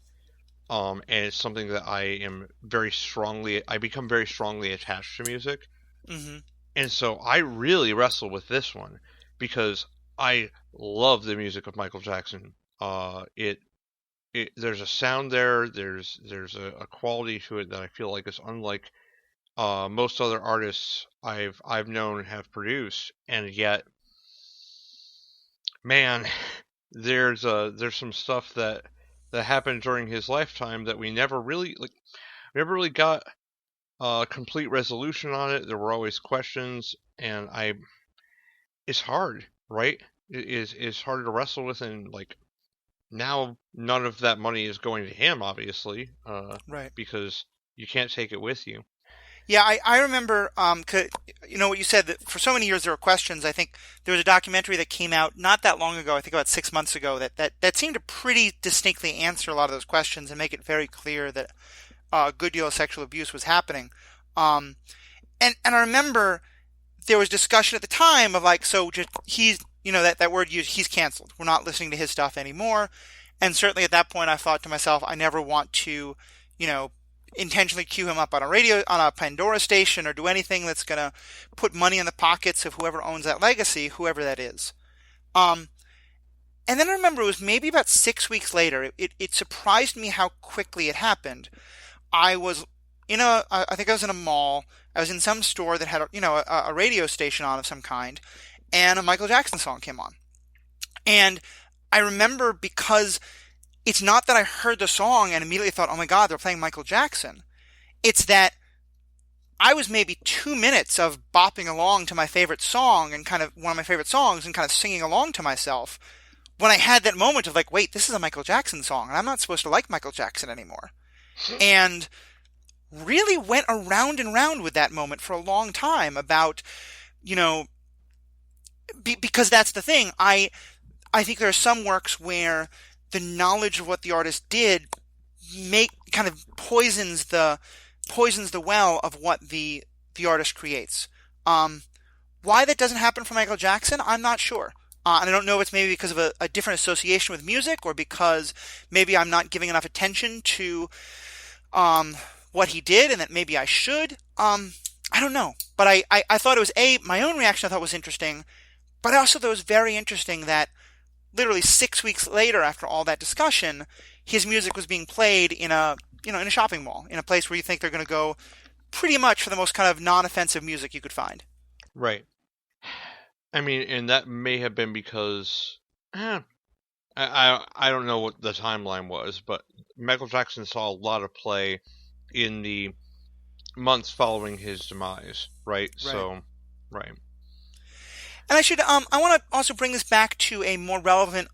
Speaker 2: and it's something that I become very strongly attached to music.
Speaker 1: Hmm.
Speaker 2: And so I really wrestle with this one because I love the music of Michael Jackson. There's a sound there. There's a quality to it that I feel like is unlike most other artists I've known have produced. And yet, man, there's some stuff that happened during his lifetime that we never really got a complete resolution on it. There were always questions, and it's hard, right? It's hard to wrestle with, and like now, none of that money is going to him, obviously,
Speaker 1: Right.
Speaker 2: because you can't take it with you.
Speaker 1: Yeah, I remember, you know what you said that for so many years there were questions. I think there was a documentary that came out not that long ago, I think about 6 months ago, that seemed to pretty distinctly answer a lot of those questions and make it very clear that a good deal of sexual abuse was happening. Um, and I remember there was discussion at the time of like, so just that word used, he's canceled. We're not listening to his stuff anymore. And certainly at that point, I thought to myself, I never want to, you know, intentionally cue him up on a Pandora station, or do anything that's going to put money in the pockets of whoever owns that legacy, whoever that is. Um, and then I remember it was maybe about 6 weeks later. It surprised me how quickly it happened. I was I think I was in a mall. I was in some store that had a radio station on of some kind, and a Michael Jackson song came on. And I remember, because it's not that I heard the song and immediately thought, oh my God, they're playing Michael Jackson. It's that I was maybe 2 minutes of bopping along to my favorite song, and kind of one of my favorite songs, and kind of singing along to myself, when I had that moment of like, wait, this is a Michael Jackson song, and I'm not supposed to like Michael Jackson anymore. And really went around and round with that moment for a long time about, you know, because that's the thing. I think there are some works where the knowledge of what the artist did kind of poisons the well of what the artist creates. Why that doesn't happen for Michael Jackson, I'm not sure. And I don't know if it's maybe because of a different association with music, or because maybe I'm not giving enough attention to what he did, and that maybe I should. I don't know. But I thought it was, my own reaction I thought was interesting, but I also thought it was very interesting that literally 6 weeks later, after all that discussion, his music was being played in a shopping mall, in a place where you think they're going to go pretty much for the most kind of non-offensive music you could find.
Speaker 2: Right. I mean, and that may have been because I don't know what the timeline was, but Michael Jackson saw a lot of play in the months following his demise, right?
Speaker 1: Right.
Speaker 2: So, right.
Speaker 1: And I want to also bring this back to a more relevant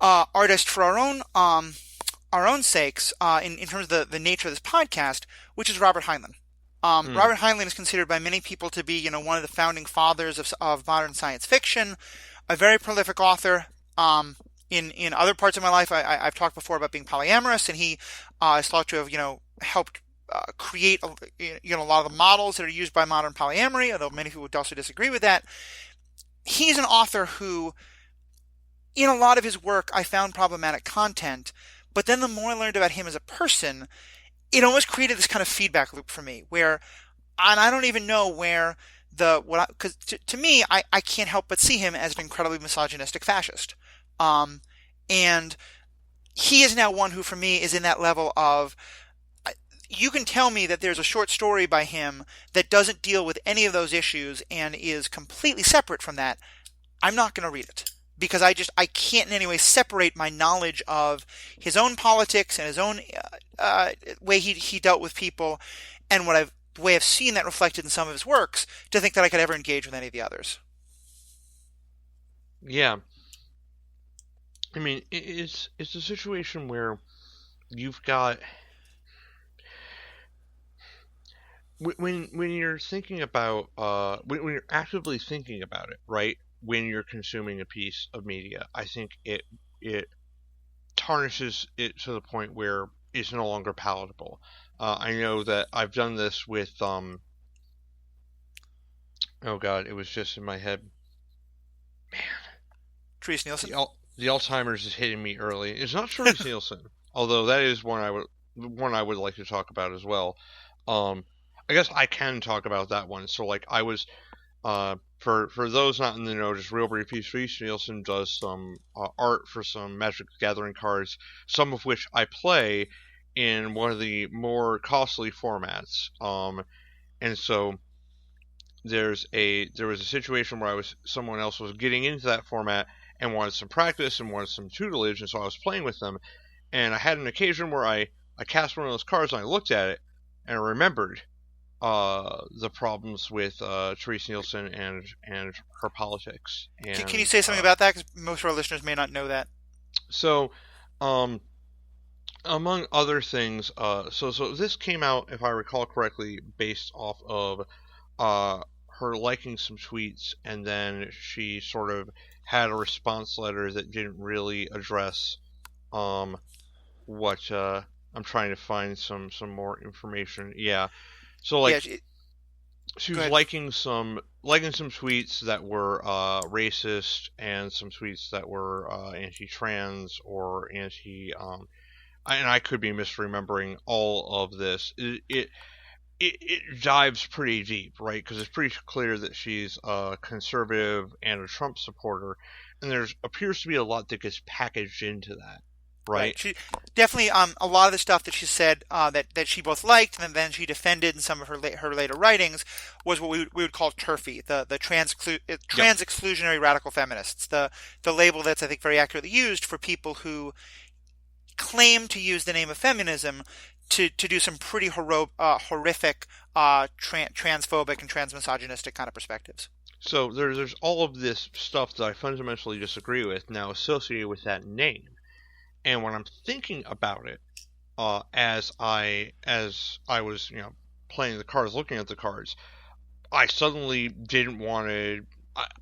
Speaker 1: artist for our own sakes, in terms of the nature of this podcast, which is Robert Heinlein. Robert Heinlein is considered by many people to be, one of the founding fathers of modern science fiction, a very prolific author. In other parts of my life, I've talked before about being polyamorous, and he is thought to have, helped create a lot of the models that are used by modern polyamory, although many people would also disagree with that. He's an author who, in a lot of his work, I found problematic content, but then the more I learned about him as a person, it almost created this kind of feedback loop for me, where, and I don't even know where because to me, I can't help but see him as an incredibly misogynistic fascist. And he is now one who, for me, is in that level of, you can tell me that there's a short story by him that doesn't deal with any of those issues and is completely separate from that. I'm not going to read it, because I can't in any way separate my knowledge of his own politics and his own way he dealt with people, and the way I've seen that reflected in some of his works, to think that I could ever engage with any of the others.
Speaker 2: Yeah. I mean, it's a situation where you've got, when you're thinking about when you're actively thinking about it, right? When you're consuming a piece of media, I think it tarnishes it to the point where it's no longer palatable. I know that I've done this with oh god, it was just in my head. Man,
Speaker 1: Therese Nielsen.
Speaker 2: the Alzheimer's is hitting me early. It's not Therese Nielsen, although that is one I would like to talk about as well. I guess I can talk about that one. So, like, I was, for those not in the know, just real briefly, Therese Nielsen does some art for some Magic the Gathering cards, some of which I play in one of the more costly formats. And so there was a situation where someone else was getting into that format and wanted some practice and wanted some tutelage, and so I was playing with them, and I had an occasion where I cast one of those cards and I looked at it and I remembered the problems with Therese Nielsen and her politics. And
Speaker 1: Can you say something about that? Because most of our listeners may not know that.
Speaker 2: So, among other things, so this came out, if I recall correctly, based off of her liking some tweets, and then she sort of had a response letter that didn't really address what I'm trying to find some more information. Yeah. So, like,
Speaker 1: Yeah,
Speaker 2: she was
Speaker 1: Good.
Speaker 2: liking some tweets that were racist and some tweets that were anti-trans or anti and I could be misremembering all of this. It dives pretty deep, right? Because it's pretty clear that she's a conservative and a Trump supporter, and there appears to be a lot that gets packaged into that, right?
Speaker 1: Right. She definitely a lot of the stuff that she said that she both liked and then she defended in some of her later writings was what we would call turfy, the
Speaker 2: Yep.
Speaker 1: trans exclusionary radical feminists, the label that's I think very accurately used for people who claim to use the name of feminism to do some pretty horrific transphobic and transmisogynistic kind of perspectives.
Speaker 2: So there's all of this stuff that I fundamentally disagree with now associated with that name. And when I'm thinking about it, as I was playing the cards, looking at the cards, I suddenly didn't want to.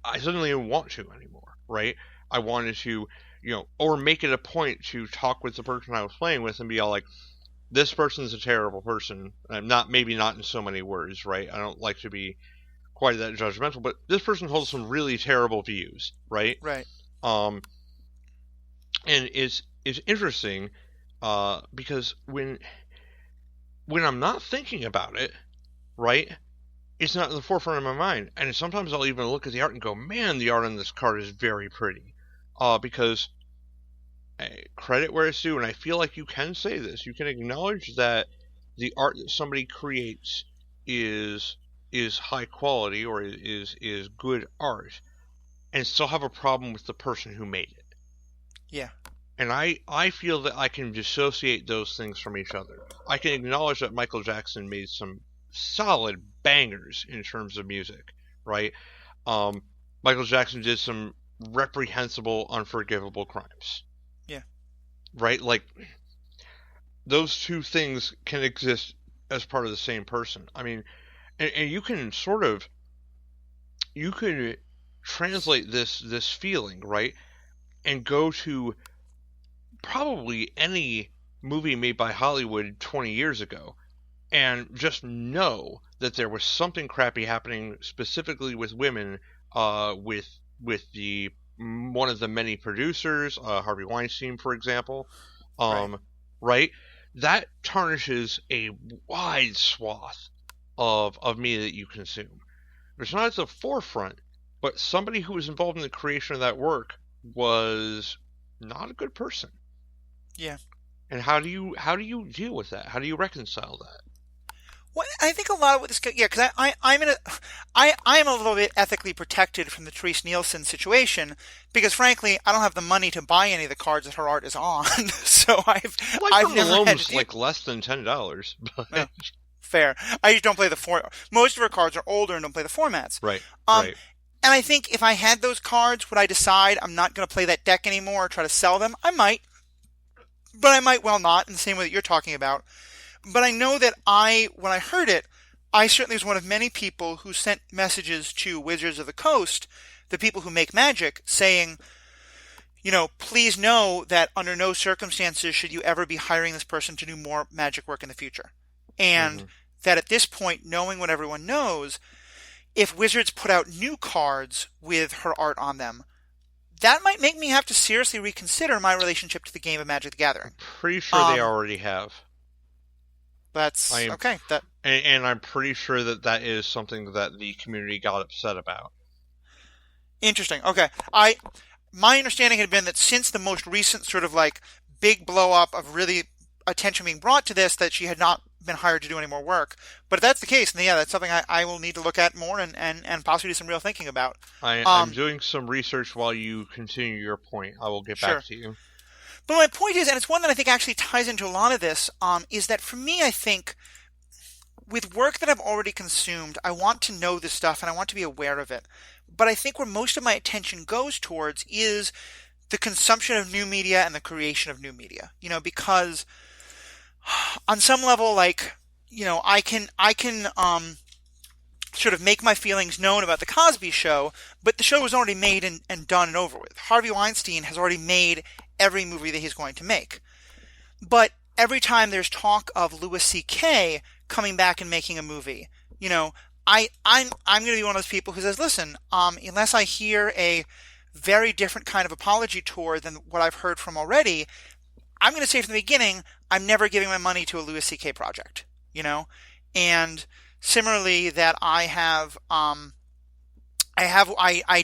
Speaker 2: I suddenly didn't want to anymore, right? I wanted to, or make it a point to talk with the person I was playing with and be all like, "This person's a terrible person." I'm not, maybe not in so many words, right? I don't like to be quite that judgmental, but this person holds some really terrible views, right?
Speaker 1: Right.
Speaker 2: Um, and it's interesting, because when I'm not thinking about it, right, it's not in the forefront of my mind. And sometimes I'll even look at the art and go, man, the art on this card is very pretty. Because credit where it's due, and I feel like you can say this. You can acknowledge that the art that somebody creates is high quality or is good art, and still have a problem with the person who made it.
Speaker 1: Yeah.
Speaker 2: And I feel that I can dissociate those things from each other. I can acknowledge that Michael Jackson made some solid bangers in terms of music, right? Um, Michael Jackson did some reprehensible, unforgivable crimes,
Speaker 1: Yeah.
Speaker 2: right? Like, those two things can exist as part of the same person. I mean, and you can translate this feeling, right? And go to probably any movie made by Hollywood 20 years ago and just know that there was something crappy happening specifically with women, with the one of the many producers, Harvey Weinstein, for example,
Speaker 1: Right.
Speaker 2: right? That tarnishes a wide swath of media that you consume. It's not at the forefront, but somebody who was involved in the creation of that work was not a good person.
Speaker 1: Yeah.
Speaker 2: And how do you deal with that? How do you reconcile that?
Speaker 1: Well, I think a lot of what this, yeah, because I'm a little bit ethically protected from the Therese Nielsen situation because, frankly, I don't have the money to buy any of the cards that her art is on, so
Speaker 2: Like
Speaker 1: I've
Speaker 2: her
Speaker 1: never had to
Speaker 2: alone's
Speaker 1: deal.
Speaker 2: like less than $10,
Speaker 1: No,
Speaker 2: but
Speaker 1: fair. I just don't play the form. Most of her cards are older and don't play the formats.
Speaker 2: right,
Speaker 1: Um,
Speaker 2: right.
Speaker 1: and I think if I had those cards, would I decide I'm not going to play that deck anymore or try to sell them? I might, but I might well not. In the same way that you're talking about. But I know that when I heard it, I certainly was one of many people who sent messages to Wizards of the Coast, the people who make magic, saying, please know that under no circumstances should you ever be hiring this person to do more magic work in the future. And
Speaker 2: Hmm.
Speaker 1: that at this point, knowing what everyone knows, if Wizards put out new cards with her art on them, that might make me have to seriously reconsider my relationship to the game of Magic the Gathering.
Speaker 2: Pretty sure they
Speaker 1: Um,
Speaker 2: already have. I
Speaker 1: that's
Speaker 2: am,
Speaker 1: okay. That
Speaker 2: and I'm pretty sure that is something that the community got upset about.
Speaker 1: Interesting. Okay. My understanding had been that since the most recent sort of like big blow up of really attention being brought to this, that she had not been hired to do any more work. But if that's the case, then yeah, that's something I will need to look at more and possibly do some real thinking about.
Speaker 2: I'm
Speaker 1: Um,
Speaker 2: doing some research while you continue your point. I will get back
Speaker 1: sure.
Speaker 2: to you.
Speaker 1: But my point is, and it's one that I think actually ties into a lot of this, is that for me, I think with work that I've already consumed, I want to know this stuff and I want to be aware of it. But I think where most of my attention goes towards is the consumption of new media and the creation of new media. Because on some level, like, I can sort of make my feelings known about the Cosby Show, but the show was already made and done and over with. Harvey Weinstein has already made every movie that he's going to make. But every time there's talk of Louis C.K. coming back and making a movie, I'm going to be one of those people who says, listen, unless I hear a very different kind of apology tour than what I've heard from already, I'm going to say from the beginning, I'm never giving my money to a Louis C.K. project, you know? And similarly, that I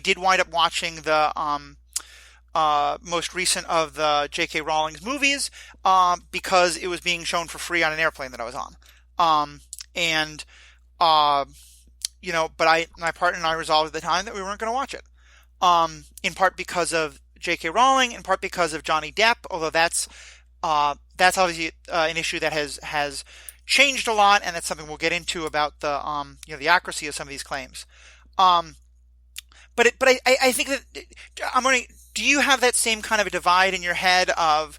Speaker 1: did wind up watching the most recent of the J.K. Rowling's movies because it was being shown for free on an airplane that I was on. And uh, but my partner and I resolved at the time that we weren't going to watch it. In part because of J.K. Rowling, in part because of Johnny Depp, although that's obviously an issue that has changed a lot, and that's something we'll get into about the accuracy of some of these claims. Um, I think that I'm wondering, do you have that same kind of a divide in your head of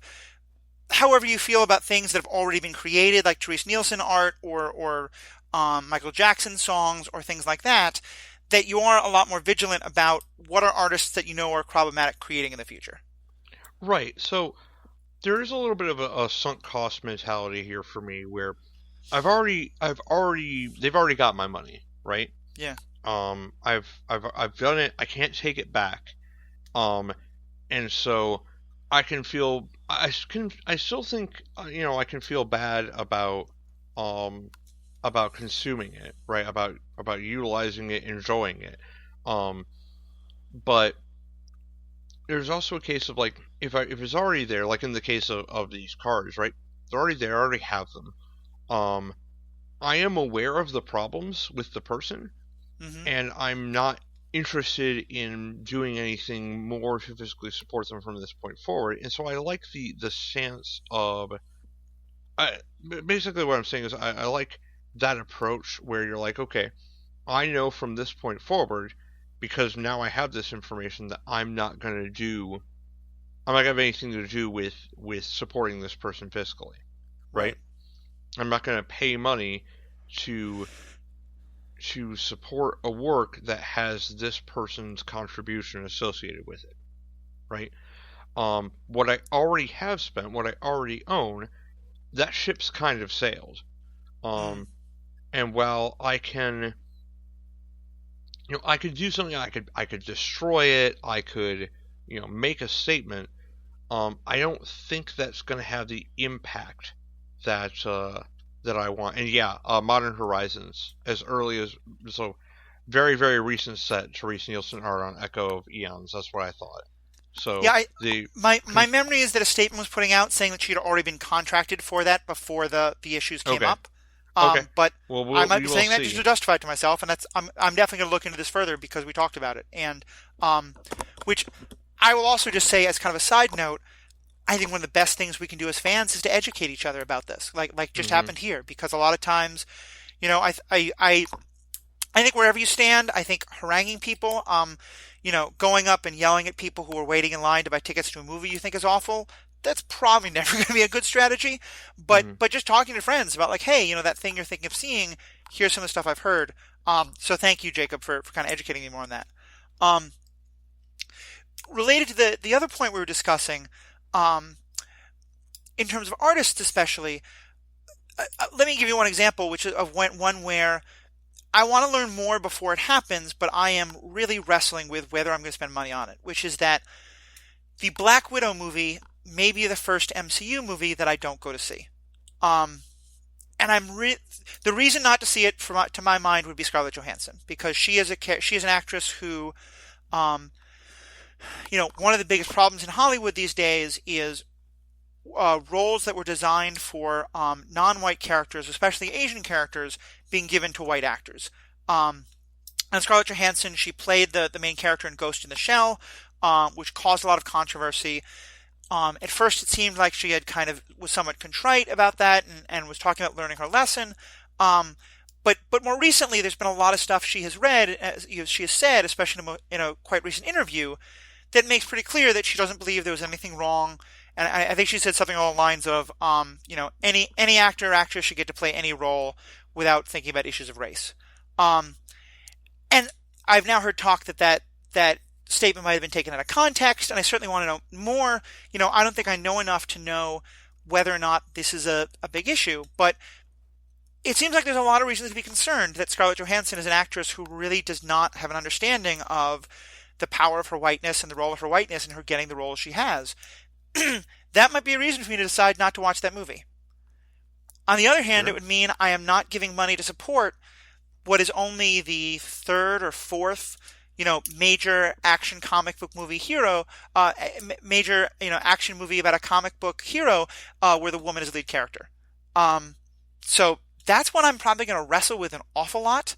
Speaker 1: however you feel about things that have already been created, like Therese Nielsen art or Michael Jackson songs or things like that, that you are a lot more vigilant about what are artists that you know are problematic creating in the future?
Speaker 2: Right. So there is a little bit of a sunk cost mentality here for me, where they've already got my money, right?
Speaker 1: Yeah.
Speaker 2: I've done it. I can't take it back. Um, and so I still think, I can feel bad um, about consuming it, right? About utilizing it, enjoying it. Um, but there's also a case of, like, if it's already there, like in the case of these cards, right? They're already there. I already have them. Um, I am aware of the problems with the person,
Speaker 1: Mm-hmm.
Speaker 2: and I'm not interested in doing anything more to physically support them from this point forward. And so I like the stance of, basically what I'm saying is, I like that approach where you're like, okay, I know from this point forward, because now I have this information, that I'm not gonna have anything to do with supporting this person fiscally, right?
Speaker 1: Right.
Speaker 2: I'm not gonna pay money to support a work that has this person's contribution associated with it, right? What I already have spent, what I already own, that ship's kind of sailed.
Speaker 1: Mm.
Speaker 2: Um, and while I could do something, I could destroy it, I could, make a statement. I don't think that's going to have the impact that that I want. And yeah, Modern Horizons, as early as, so very very recent set, Therese Nielsen art on Echo of Eons. That's what I thought. So
Speaker 1: Yeah,
Speaker 2: the
Speaker 1: my memory is that a statement was putting out saying that she had already been contracted for that before the issues came
Speaker 2: okay,
Speaker 1: up.
Speaker 2: okay.
Speaker 1: But
Speaker 2: Well,
Speaker 1: I might
Speaker 2: we
Speaker 1: be
Speaker 2: will
Speaker 1: saying that just
Speaker 2: see.
Speaker 1: to justify it to myself, and I'm definitely going to look into this further because we talked about it. And which I will also just say as kind of a side note, I think one of the best things we can do as fans is to educate each other about this, like just
Speaker 2: Hmm.
Speaker 1: happened here, because a lot of times, I think wherever you stand, I think haranguing people, going up and yelling at people who are waiting in line to buy tickets to a movie you think is awful, that's probably never going to be a good strategy. But
Speaker 2: Hmm.
Speaker 1: but just talking to friends about, like, hey, that thing you're thinking of seeing, here's some of the stuff I've heard. So thank you, Jacob, for kind of educating me more on that. Um, Related to the other point we were discussing, um, in terms of artists especially, let me give you one example, which is of one where I want to learn more before it happens, but I am really wrestling with whether I'm going to spend money on it, which is that the Black Widow movie may be the first MCU movie that I don't go to see. Um, and the reason not to see it, to my mind, would be Scarlett Johansson, because she is an actress who, um, one of the biggest problems in Hollywood these days is roles that were designed for non-white characters, especially Asian characters, being given to white actors. Um, and Scarlett Johansson, she played the main character in Ghost in the Shell, which caused a lot of controversy. At first, it seemed like she had was somewhat contrite about that, and was talking about learning her lesson. But more recently, there's been a lot of stuff she has read, she has said, especially in a quite recent interview, that makes pretty clear that she doesn't believe there was anything wrong. And I think she said something along the lines of, any actor or actress should get to play any role without thinking about issues of race. Um, and I've now heard talk that statement might have been taken out of context, and I certainly want to know more. I don't think I know enough to know whether or not this is a big issue, but it seems like there's a lot of reasons to be concerned that Scarlett Johansson is an actress who really does not have an understanding of the power of her whiteness and the role of her whiteness and her getting the role she has. That might be a reason for me to decide not to watch that movie. On the other hand, it
Speaker 2: Sure.
Speaker 1: would mean I am not giving money to support what is only the third or fourth, major action comic book movie hero, major, action movie about a comic book hero, where the woman is the lead character. Um, so that's what I'm probably going to wrestle with an awful lot,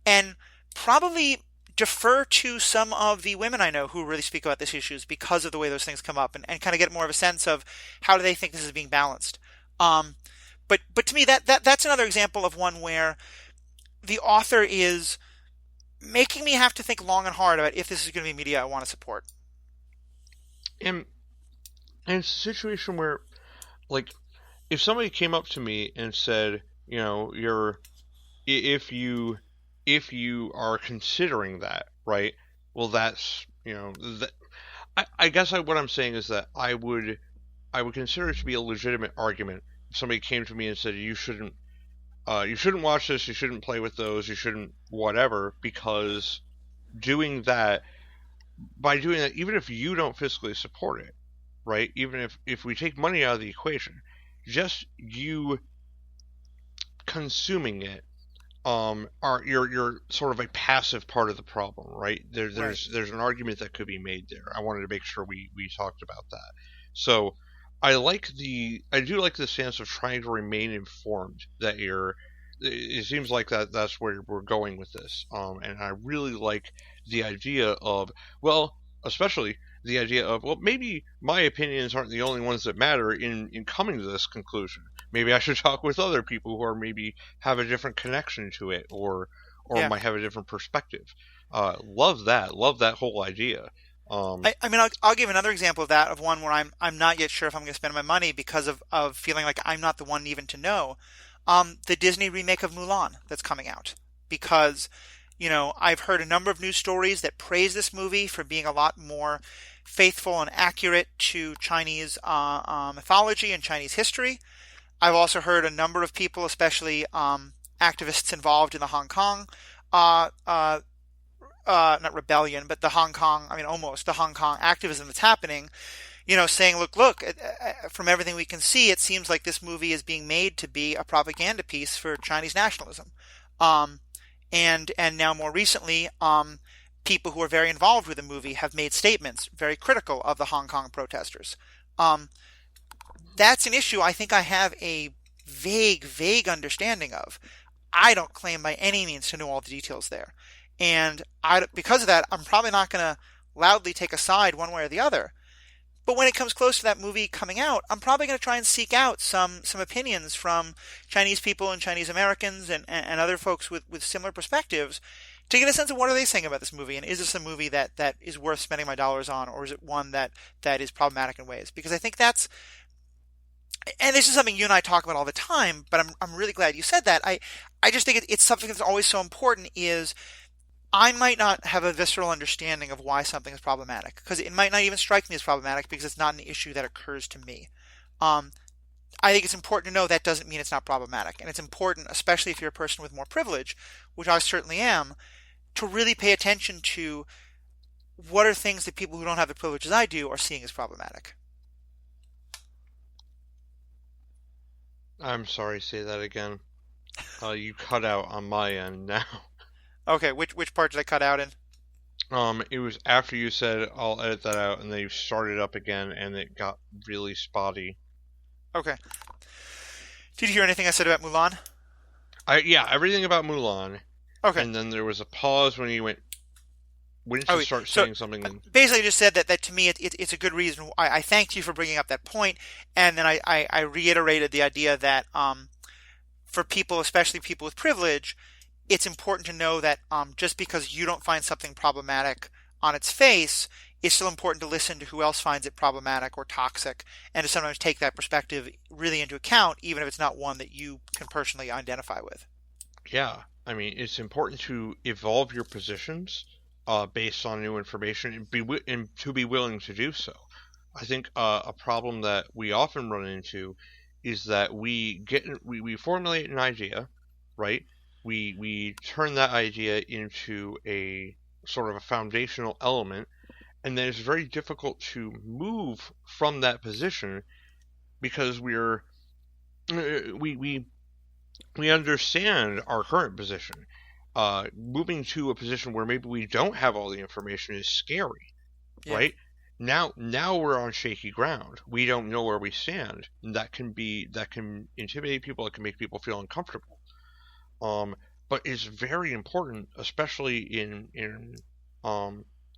Speaker 1: and probably defer to some of the women I know who really speak about these issues because of the way those things come up, and kind of get more of a sense of how do they think this is being balanced. Um, but to me, that's another example of one where the author is making me have to think long and hard about if this is going to be media I want to support.
Speaker 2: And, and it's a situation where, like, if somebody came up to me and said, you're if you if you are considering that, right? Well, that's that. I guess what I'm saying is that I would consider it to be a legitimate argument if somebody came to me and said you shouldn't watch this, you shouldn't play with those, you shouldn't whatever, because doing that by doing that, even if you don't physically support it, right? Even if we take money out of the equation, just you consuming it are you're sort of a passive part of the problem, right? There,
Speaker 1: Right.
Speaker 2: there's an argument that could be made there. I wanted to make sure we talked about that. So I do like the stance of trying to remain informed that you're. It seems like that's where we're going with this, and I really like the idea of, well, especially the idea of, well, maybe my opinions aren't the only ones that matter in coming to this conclusion. Maybe I should talk with other people who are maybe have a different connection to it, or
Speaker 1: Yeah.
Speaker 2: might have a different perspective. Love that. Love that whole idea. Um,
Speaker 1: I mean, I'll give another example of that, of one where I'm not yet sure if I'm going to spend my money because of feeling like I'm not the one even to know. The Disney remake of Mulan that's coming out. Because, I've heard a number of news stories that praise this movie for being a lot more faithful and accurate to Chinese mythology and Chinese history. I've also heard a number of people, especially activists involved in the Hong Kong, uh, uh, not rebellion, but the Hong Kong, I mean, almost the Hong Kong activism that's happening, saying, look, from everything we can see, it seems like this movie is being made to be a propaganda piece for Chinese nationalism. Um, and now more recently, people who are very involved with the movie have made statements very critical of the Hong Kong protesters. Um, that's an issue I think I have a vague understanding of. I don't claim by any means to know all the details there. And because of that, I'm probably not going to loudly take a side one way or the other. But when it comes close to that movie coming out, I'm probably going to try and seek out some opinions from Chinese people and Chinese Americans and other folks with similar perspectives to get a sense of what are they saying about this movie, and is this a movie that is worth spending my dollars on, or is it one that is problematic in ways? Because I think that's, and this is something you and I talk about all the time, but I'm really glad you said that. I just think it's something that's always so important is I might not have a visceral understanding of why something is problematic because it might not even strike me as problematic because it's not an issue that occurs to me. Um, I think it's important to know that doesn't mean it's not problematic, and it's important, especially if you're a person with more privilege, which I certainly am, to really pay attention to what are things that people who don't have the privilege as I do are seeing as problematic.
Speaker 2: I'm sorry, say that again. You cut out on my end now.
Speaker 1: Okay, which part did I cut out in?
Speaker 2: It was after you said I'll edit that out, and then you started up again, and it got really spotty.
Speaker 1: Okay. Did you hear anything I said about Mulan?
Speaker 2: Yeah, everything about Mulan,
Speaker 1: Okay.
Speaker 2: and then there was a pause when you went, when did you
Speaker 1: Oh,
Speaker 2: start
Speaker 1: so
Speaker 2: saying something?
Speaker 1: basically, just said that to me it's a good reason. I thanked you for bringing up that point, and then I reiterated the idea that for people, especially people with privilege, it's important to know that just because you don't find something problematic on its face, it's still important to listen to who else finds it problematic or toxic, and to sometimes take that perspective really into account, even if it's not one that you can personally identify with.
Speaker 2: Yeah, I mean, it's important to evolve your positions based on new information and to be willing to do so. I think a problem that we often run into is that we formulate an idea, right? We turn that idea into a sort of a foundational element, and then it's very difficult to move from that position because we we understand our current position. Moving to a position where maybe we don't have all the information is scary,
Speaker 1: Yeah.
Speaker 2: right? Now we're on shaky ground. We don't know where we stand. And that can intimidate people. It can make people feel uncomfortable. Um, but it's very important, especially in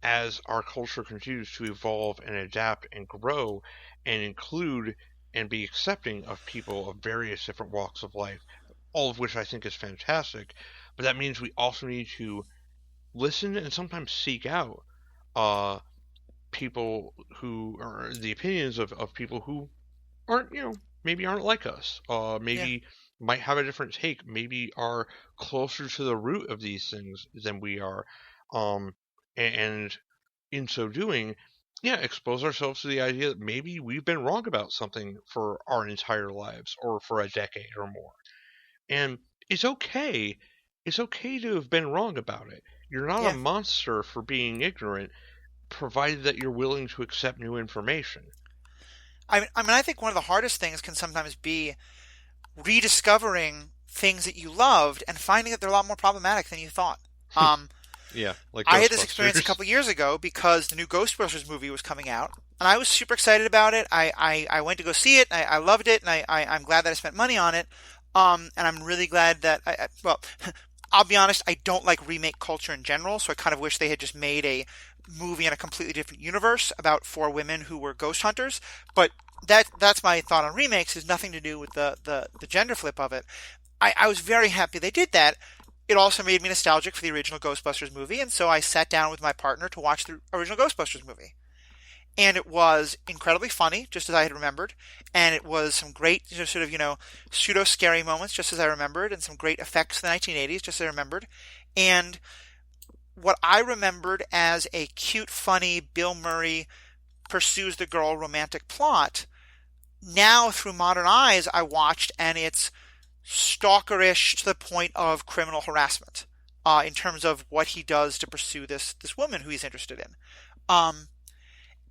Speaker 2: as our culture continues to evolve and adapt and grow and include and be accepting of people of various different walks of life, all of which I think is fantastic. But that means we also need to listen and sometimes seek out uh, people who are the opinions of people who aren't, maybe aren't like us,
Speaker 1: Yeah.
Speaker 2: maybe might have a different take, maybe are closer to the root of these things than we are. Um, and in so doing, yeah, expose ourselves to the idea that maybe we've been wrong about something for our entire lives or for a decade or more. And it's okay. It's okay to have been wrong about it. You're not a
Speaker 1: Yeah.
Speaker 2: monster for being ignorant, provided that you're willing to accept new information.
Speaker 1: I think one of the hardest things can sometimes be rediscovering things that you loved and finding that they're a lot more problematic than you thought. Um,
Speaker 2: Yeah, like
Speaker 1: I had this experience a
Speaker 2: Ghostbusters.
Speaker 1: couple years ago because the new Ghostbusters movie was coming out, and I was super excited about it. I went to go see it. I loved it, and I'm glad that I spent money on it. And I'm really glad that well, I'll be honest, I don't like remake culture in general, so I kind of wish they had just made a movie in a completely different universe about four women who were ghost hunters. But that's my thought on remakes. Is nothing to do with the gender flip of it. I was very happy they did that. It also made me nostalgic for the original Ghostbusters movie, and so I sat down with my partner to watch the original Ghostbusters movie. And it was incredibly funny, just as I had remembered, and it was some great, sort of, pseudo scary moments, just as I remembered, and some great effects in the 1980s, just as I remembered. And what I remembered as a cute, funny Bill Murray pursues the girl romantic plot, now through modern eyes, I watched, and it's stalkerish to the point of criminal harassment, in terms of what he does to pursue this woman who he's interested in. Um,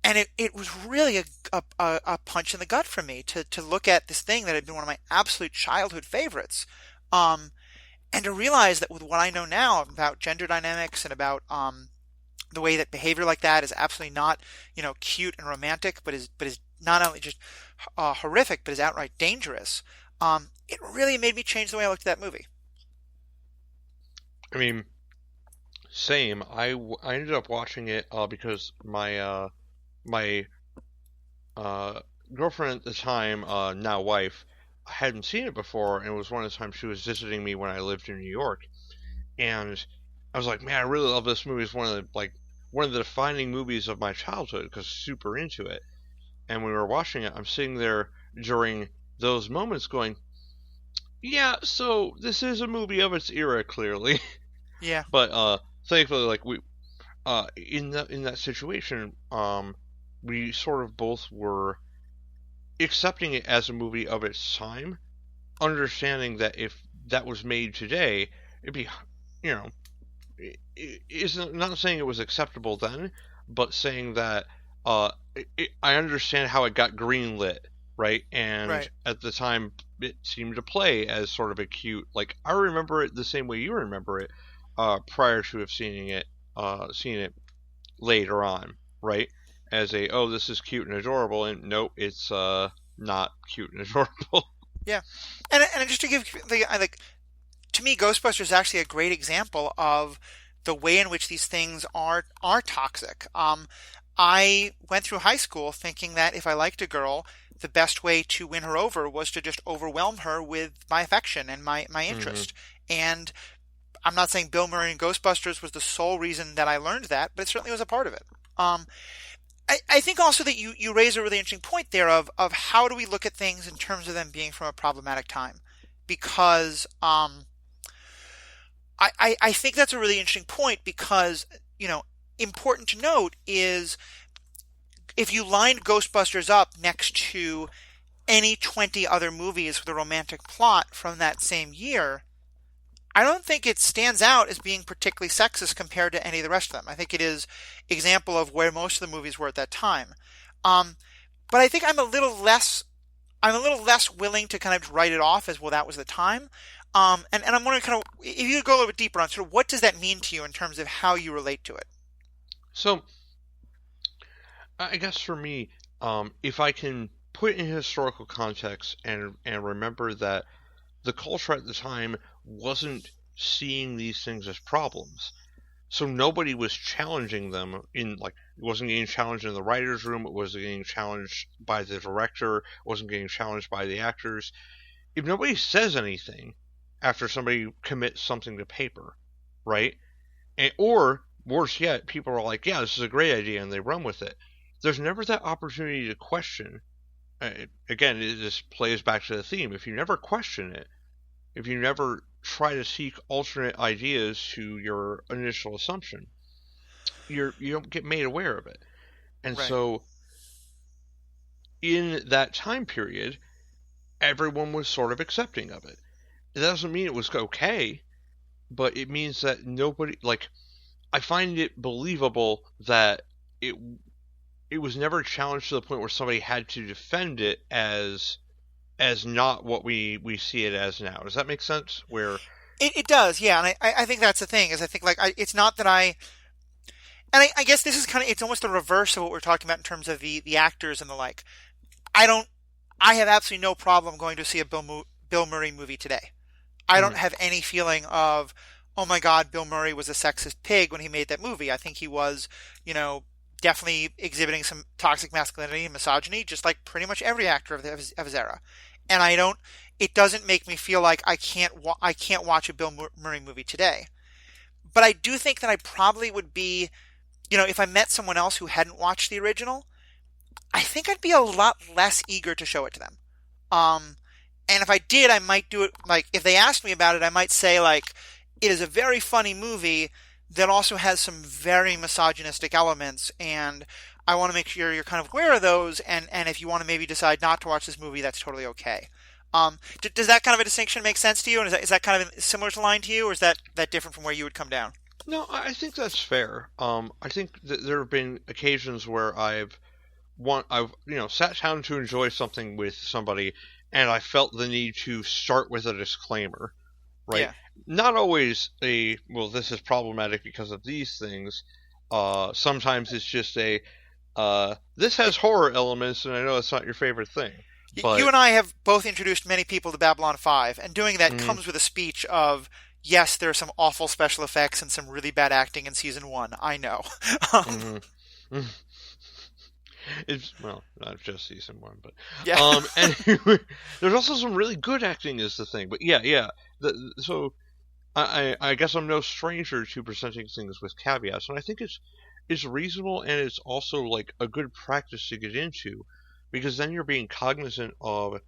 Speaker 1: and it was really a punch in the gut for me to look at this thing that had been one of my absolute childhood favorites. Um, and to realize that with what I know now about gender dynamics and about the way that behavior like that is absolutely not, cute and romantic, but is not only just horrific, but is outright dangerous. It really made me change the way I looked at that movie.
Speaker 2: I mean, same. I ended up watching it because my uh, girlfriend at the time, now wife, hadn't seen it before, and it was one of the times she was visiting me when I lived in New York. And I was like, man, I really love this movie. It's one of the defining movies of my childhood because super into it. And when we were watching it, I'm sitting there during those moments going, yeah, so this is a movie of its era, clearly.
Speaker 1: Yeah,
Speaker 2: But thankfully, like we in that situation, we sort of both were accepting it as a movie of its time, understanding that if that was made today, it'd be, you know, is not saying it was acceptable then, but saying that I understand how it got greenlit, right? And
Speaker 1: right.
Speaker 2: at the time, it seemed to play as sort of a cute, like I remember it the same way you remember it, prior to have seeing it later on, right? As a, oh, this is cute and adorable, and nope, it's not cute and adorable.
Speaker 1: Yeah, and just to give I like to me, Ghostbusters is actually a great example of the way in which these things are toxic. I went through high school thinking that if I liked a girl, the best way to win her over was to just overwhelm her with my affection and my
Speaker 2: Hmm.
Speaker 1: interest. And I'm not saying Bill Murray in Ghostbusters was the sole reason that I learned that, but it certainly was a part of it. Um, I think also that you raise a really interesting point there of how do we look at things in terms of them being from a problematic time, because I think that's a really interesting point because important to note is if you lined Ghostbusters up next to any 20 other movies with a romantic plot from that same year, I don't think it stands out as being particularly sexist compared to any of the rest of them. I think it is example of where most of the movies were at that time. Um, but I think I'm a little less willing to kind of write it off as well. That was the time. And I'm wondering kind of if you could go a little bit deeper on sort of what does that mean to you in terms of how you relate to it.
Speaker 2: So I guess for me, if I can put it in historical context and remember that the culture at the time wasn't seeing these things as problems. So nobody was challenging them it wasn't getting challenged in the writer's room, it wasn't getting challenged by the director, it wasn't getting challenged by the actors. If nobody says anything after somebody commits something to paper, right? Or worse yet, people are like, yeah, this is a great idea, and they run with it. There's never that opportunity to question. Again, this plays back to the theme. If you never question it, if you never try to seek alternate ideas to your initial assumption, you don't get made aware of it. And
Speaker 1: Right.
Speaker 2: so in that time period, everyone was sort of accepting of it. It doesn't mean it was okay, but it means that nobody I find it believable that it it was never challenged to the point where somebody had to defend it as not what we see it as now. Does that make sense? Where
Speaker 1: It does, yeah, and I think that's the thing is I think it's not that I guess this is kind of it's almost the reverse of what we're talking about in terms of the actors and the like. I don't I have absolutely no problem going to see a Bill Murray movie today. I don't
Speaker 2: Mhm,
Speaker 1: have any feeling of, oh my God, Bill Murray was a sexist pig when he made that movie. I think he was, you know, definitely exhibiting some toxic masculinity and misogyny, just like pretty much every actor of his era. And I don't, it doesn't make me feel like I can't watch a Bill Murray movie today. But I do think that I probably would be, if I met someone else who hadn't watched the original, I think I'd be a lot less eager to show it to them. Um, and if I did, I might do it like if they asked me about it, I might say like it is a very funny movie that also has some very misogynistic elements, and I want to make sure you're kind of aware of those. And if you want to maybe decide not to watch this movie, that's totally okay. Does that kind of a distinction make sense to you? And is that kind of similar to line to you, or is that different from where you would come down?
Speaker 2: no, I think that's fair. I think that there have been occasions where I've sat down to enjoy something with somebody, and I felt the need to start with a disclaimer, right?
Speaker 1: Yeah.
Speaker 2: Not always this is problematic because of these things. Sometimes it's just this has horror elements, and I know it's not your favorite thing,
Speaker 1: You
Speaker 2: but
Speaker 1: and I have both introduced many people to Babylon 5, and doing that
Speaker 2: mm,
Speaker 1: comes with a speech of, yes, there are some awful special effects and some really bad acting in season one. I know. um,
Speaker 2: mm, it's not just season one, but
Speaker 1: yeah.
Speaker 2: and there's also some really good acting is the thing. But yeah. So I guess I'm no stranger to presenting things with caveats, and I think it's reasonable, and it's also like a good practice to get into, because then you're being cognizant of,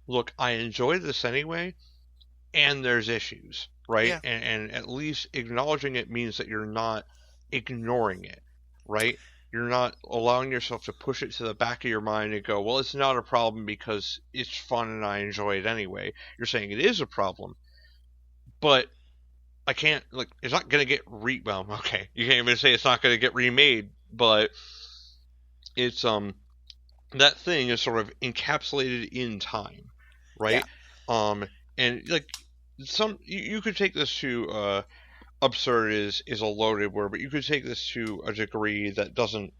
Speaker 2: look, I enjoy this anyway, and there's issues, right?
Speaker 1: Yeah.
Speaker 2: And at least acknowledging it means that you're not ignoring it, right? You're not allowing yourself to push it to the back of your mind and go, well, it's not a problem because it's fun and I enjoy it anyway. You're saying it is a problem, but I can't it's not gonna get well, okay, you can't even say it's not gonna get remade, but it's that thing is sort of encapsulated in time,
Speaker 1: Yeah.
Speaker 2: right? Um and you could take this to absurd is a loaded word, but you could take this to a degree that doesn't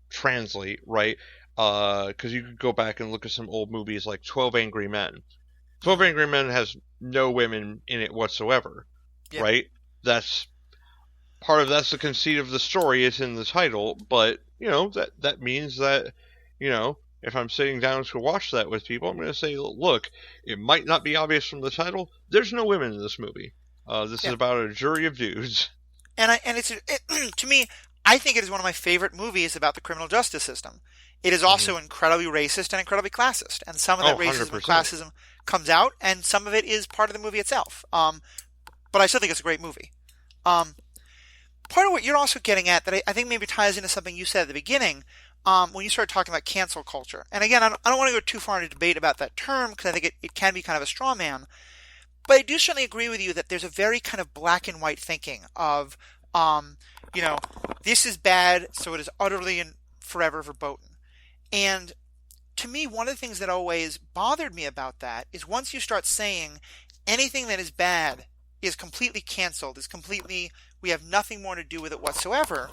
Speaker 2: translate, right? Because you could go back and look at some old movies like 12 Angry Men. 12
Speaker 1: Hmm.
Speaker 2: Angry Men has no women in it whatsoever,
Speaker 1: Yeah.
Speaker 2: right? That's that's the conceit of the story. It's in the title, but that means that if I'm sitting down to watch that with people, I'm going to say, look, it might not be obvious from the title. There's no women in this movie. This is
Speaker 1: Yeah.
Speaker 2: about a jury of dudes.
Speaker 1: And to me, I think it is one of my favorite movies about the criminal justice system. It is
Speaker 2: Hmm.
Speaker 1: also incredibly racist and incredibly classist, and some of
Speaker 2: Oh,
Speaker 1: that
Speaker 2: 100
Speaker 1: racism and
Speaker 2: percent.
Speaker 1: classism comes out, and some of it is part of the movie itself. But I still think it's a great movie. Um, Part of what you're also getting at that I think maybe ties into something you said at the beginning, when you started talking about cancel culture. And again, I don't want to go too far into debate about that term because I think it can be kind of a straw man. But I do certainly agree with you that there's a very kind of black and white thinking of, um, you know, this is bad, so it is utterly and forever verboten. And to me, one of the things that always bothered me about that is once you start saying anything that is bad is completely canceled, is completely, we have nothing more to do with it whatsoever,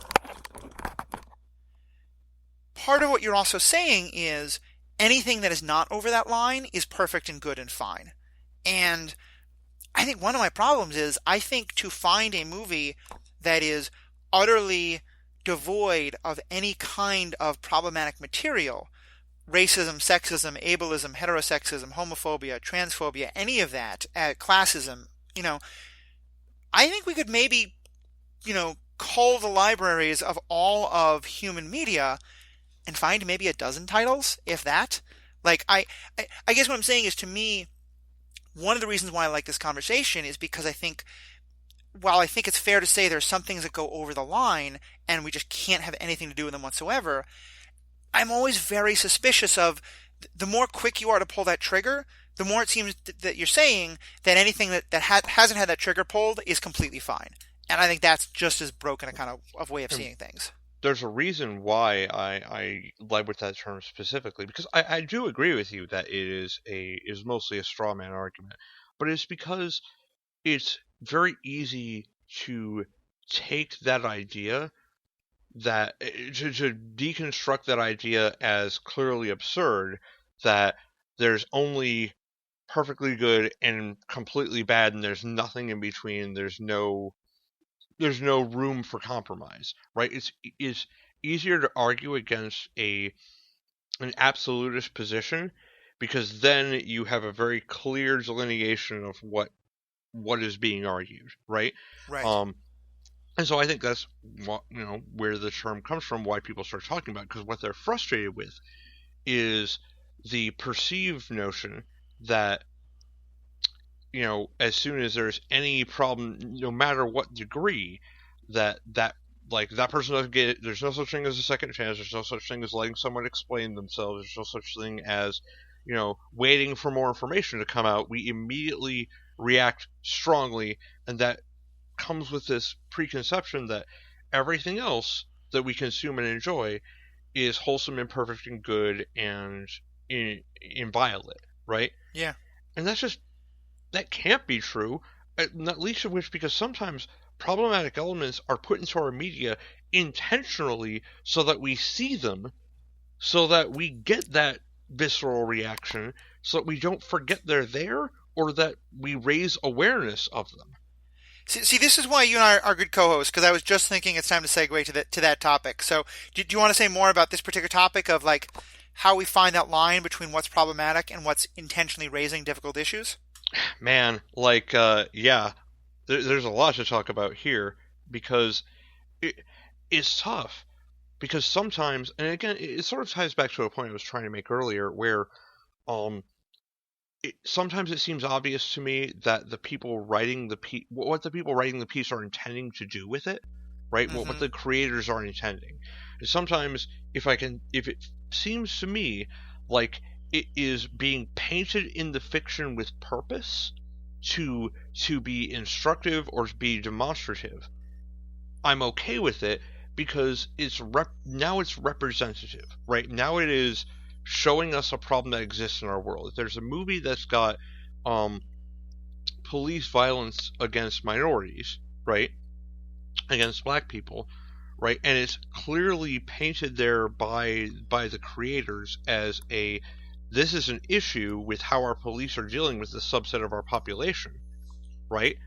Speaker 1: part of what you're also saying is anything that is not over that line is perfect and good and fine. And I think one of my problems is I think to find a movie that is utterly devoid of any kind of problematic material, racism, sexism, ableism, heterosexism, homophobia, transphobia, any of that, classism, you know, I think we could maybe, cull the libraries of all of human media and find maybe a dozen titles, if that. Like, I guess what I'm saying is to me, one of the reasons why I like this conversation is because I think, while I think it's fair to say there's some things that go over the line and we just can't have anything to do with them whatsoever, I'm always very suspicious of the more quick you are to pull that trigger, the more it seems that you're saying that anything that hasn't had that trigger pulled is completely fine. And I think that's just as broken a kind of way of seeing things.
Speaker 2: There's a reason why I led with that term specifically, because I do agree with you that it is mostly a straw man argument, but it's because it's very easy to take that idea that to deconstruct that idea as clearly absurd, that there's only perfectly good and completely bad and there's nothing in between, there's no room for compromise, right? It's easier to argue against an absolutist position, because then you have a very clear delineation of what is being argued, right?
Speaker 1: Right.
Speaker 2: Um, and so I think that's what, where the term comes from, why people start talking about it, because what they're frustrated with is the perceived notion that, as soon as there's any problem, no matter what degree, that like that person doesn't get it. There's no such thing as a second chance. There's no such thing as letting someone explain themselves. There's no such thing as, waiting for more information to come out. We immediately react strongly, and that comes with this preconception that everything else that we consume and enjoy is wholesome and perfect and good and inviolate, right?
Speaker 1: Yeah.
Speaker 2: And that can't be true, not least of which because sometimes problematic elements are put into our media intentionally so that we see them, so that we get that visceral reaction, so that we don't forget they're there, or that we raise awareness of them.
Speaker 1: See, this is why you and I are good co-hosts, because I was just thinking it's time to segue to that topic. So, do you want to say more about this particular topic of like how we find that line between what's problematic and what's intentionally raising difficult issues?
Speaker 2: Man, like, yeah, there's a lot to talk about here, because it, it's tough. Because sometimes, and again, it sort of ties back to a point I was trying to make earlier, where um, sometimes it seems obvious to me that the people writing the piece, what the people writing the piece are intending to do with it, right? What
Speaker 1: Mm-hmm.
Speaker 2: the creators are intending. And sometimes, if it seems to me like it is being painted in the fiction with purpose to be instructive or to be demonstrative, I'm okay with it, because now it's representative, right? Now it is showing us a problem that exists in our world. If there's a movie that's got um, police violence against minorities, right, against black people, right, and it's clearly painted there by the creators as this is an issue with how our police are dealing with this subset of our population, right?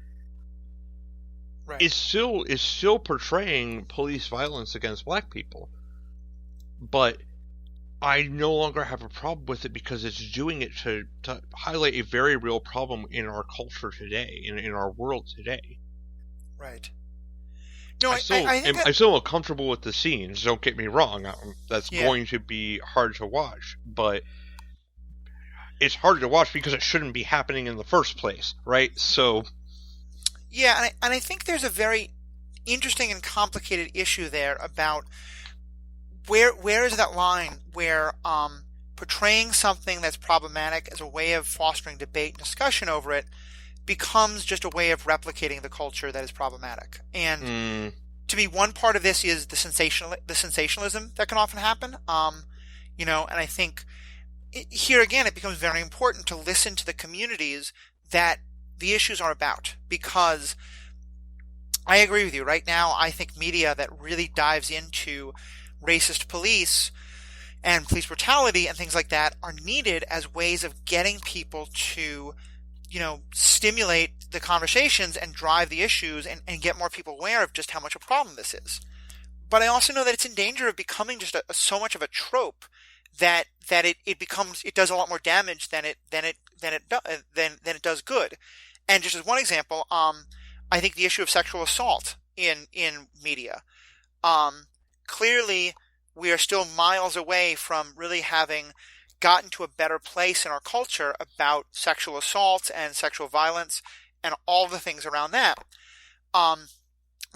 Speaker 1: Right.
Speaker 2: It's still portraying police violence against black people, but I no longer have a problem with it because it's doing it to highlight a very real problem in our culture today, in our world today.
Speaker 1: Right. No,
Speaker 2: I still
Speaker 1: I think
Speaker 2: am,
Speaker 1: that,
Speaker 2: I still am comfortable with the scenes. Don't get me wrong. That's
Speaker 1: yeah.
Speaker 2: going to be hard to watch, but it's hard to watch because it shouldn't be happening in the first place, right? So,
Speaker 1: Yeah, and I think there's a very interesting and complicated issue there about where is that line where portraying something that's problematic as a way of fostering debate and discussion over it becomes just a way of replicating the culture that is problematic. And
Speaker 2: Mm,
Speaker 1: to me, one part of this is the sensationalism that can often happen. And I think here again, it becomes very important to listen to the communities that the issues are about, because I agree with you. Right now, I think media that really dives into racist police and police brutality and things like that are needed as ways of getting people to, stimulate the conversations and drive the issues and get more people aware of just how much a problem this is. But I also know that it's in danger of becoming just so much of a trope that it does a lot more damage than it does good. And just as one example, I think the issue of sexual assault in media, clearly we are still miles away from really having gotten to a better place in our culture about sexual assault and sexual violence and all the things around that. Um,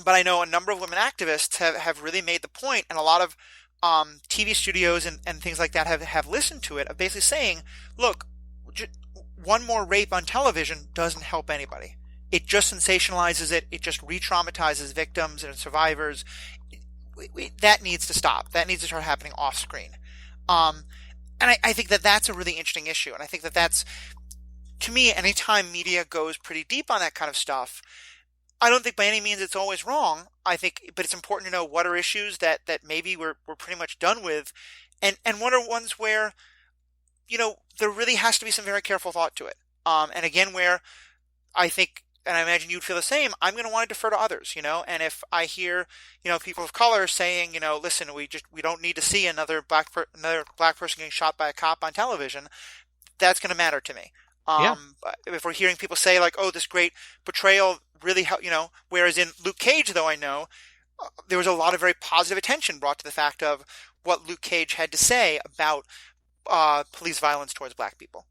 Speaker 1: but I know a number of women activists have really made the point, and a lot of TV studios and things like that have listened to it, of basically saying, look, one more rape on television doesn't help anybody. It just sensationalizes it. It just re-traumatizes victims and survivors. That needs to stop. That needs to start happening off screen. And I think that that's a really interesting issue. And I think that that's, to me, anytime media goes pretty deep on that kind of stuff, I don't think by any means it's always wrong. I think, but it's important to know what are issues that maybe we're pretty much done with, and what are ones where, there really has to be some very careful thought to it. And again, where I think, and I imagine you'd feel the same, I'm going to want to defer to others, and if I hear, people of color saying, listen, we don't need to see another black person getting shot by a cop on television, that's going to matter to me.
Speaker 2: yeah,
Speaker 1: If we're hearing people say like, oh, this great portrayal really helped, whereas in Luke Cage, though, I know there was a lot of very positive attention brought to the fact of what Luke Cage had to say about police violence towards black people.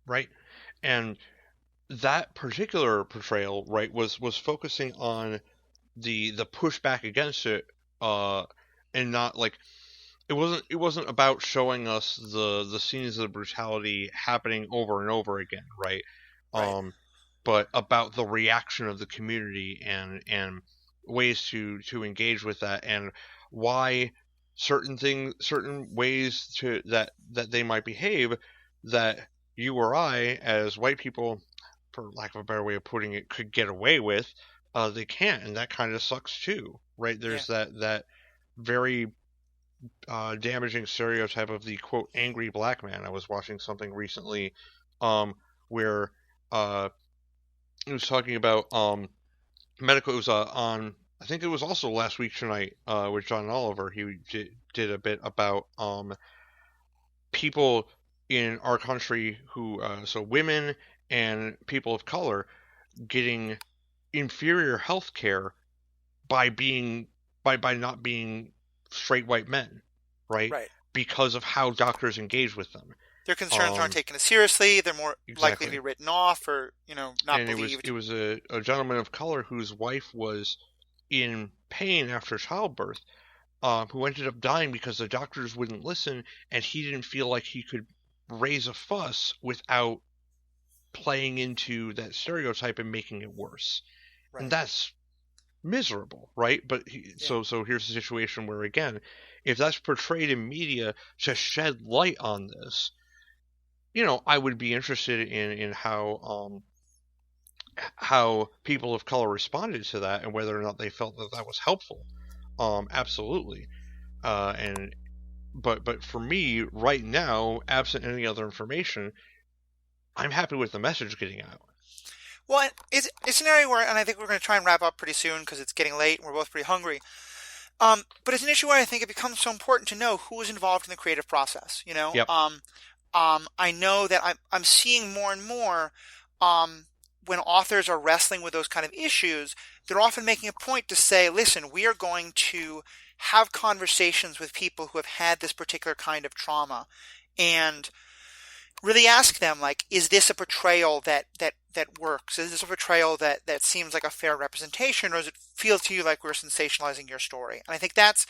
Speaker 2: right. And that particular portrayal, right, was focusing on the pushback against it, uh, and not like it wasn't about showing us the scenes of the brutality happening over and over again, right?
Speaker 1: Right.
Speaker 2: Um, but about the reaction of the community and ways to engage with that, and why certain ways that they might behave, that you or I as white people, for lack of a better way of putting it, could get away with, they can't, and that kind of sucks too, right?
Speaker 1: Yeah.
Speaker 2: There's that very damaging stereotype of the quote angry black man. I was watching something recently, where uh, it was talking about medical. It was on. I think it was also Last Week Tonight with John Oliver. He did a bit about people in our country who, so women and people of color, getting inferior health care by being by not being straight white men, right?
Speaker 1: Right.
Speaker 2: Because of how doctors engage with them.
Speaker 1: Their concerns aren't
Speaker 2: Um,
Speaker 1: taken as seriously. They're more likely to be
Speaker 2: exactly.
Speaker 1: written off or, not
Speaker 2: And it
Speaker 1: believed.
Speaker 2: was a gentleman of color whose wife was in pain after childbirth, who ended up dying because the doctors wouldn't listen, and he didn't feel like he could raise a fuss without playing into that stereotype and making it worse. And
Speaker 1: Right.
Speaker 2: that's miserable, right? But
Speaker 1: Yeah.
Speaker 2: so here's a situation where, again, if that's portrayed in media to shed light on this, I would be interested in how people of color responded to that, and whether or not they felt that that was helpful. Absolutely. And but for me right now, absent any other information, I'm happy with the message getting out.
Speaker 1: Well, it's an area where, and I think we're going to try and wrap up pretty soon because it's getting late and we're both pretty hungry. But it's an issue where I think it becomes so important to know who is involved in the creative process.
Speaker 2: Yep.
Speaker 1: I know that I'm seeing more and more, when authors are wrestling with those kind of issues, they're often making a point to say, listen, we are going to have conversations with people who have had this particular kind of trauma, and really ask them, like, is this a portrayal that works? Is this a portrayal that seems like a fair representation, or does it feel to you like we're sensationalizing your story? And I think that's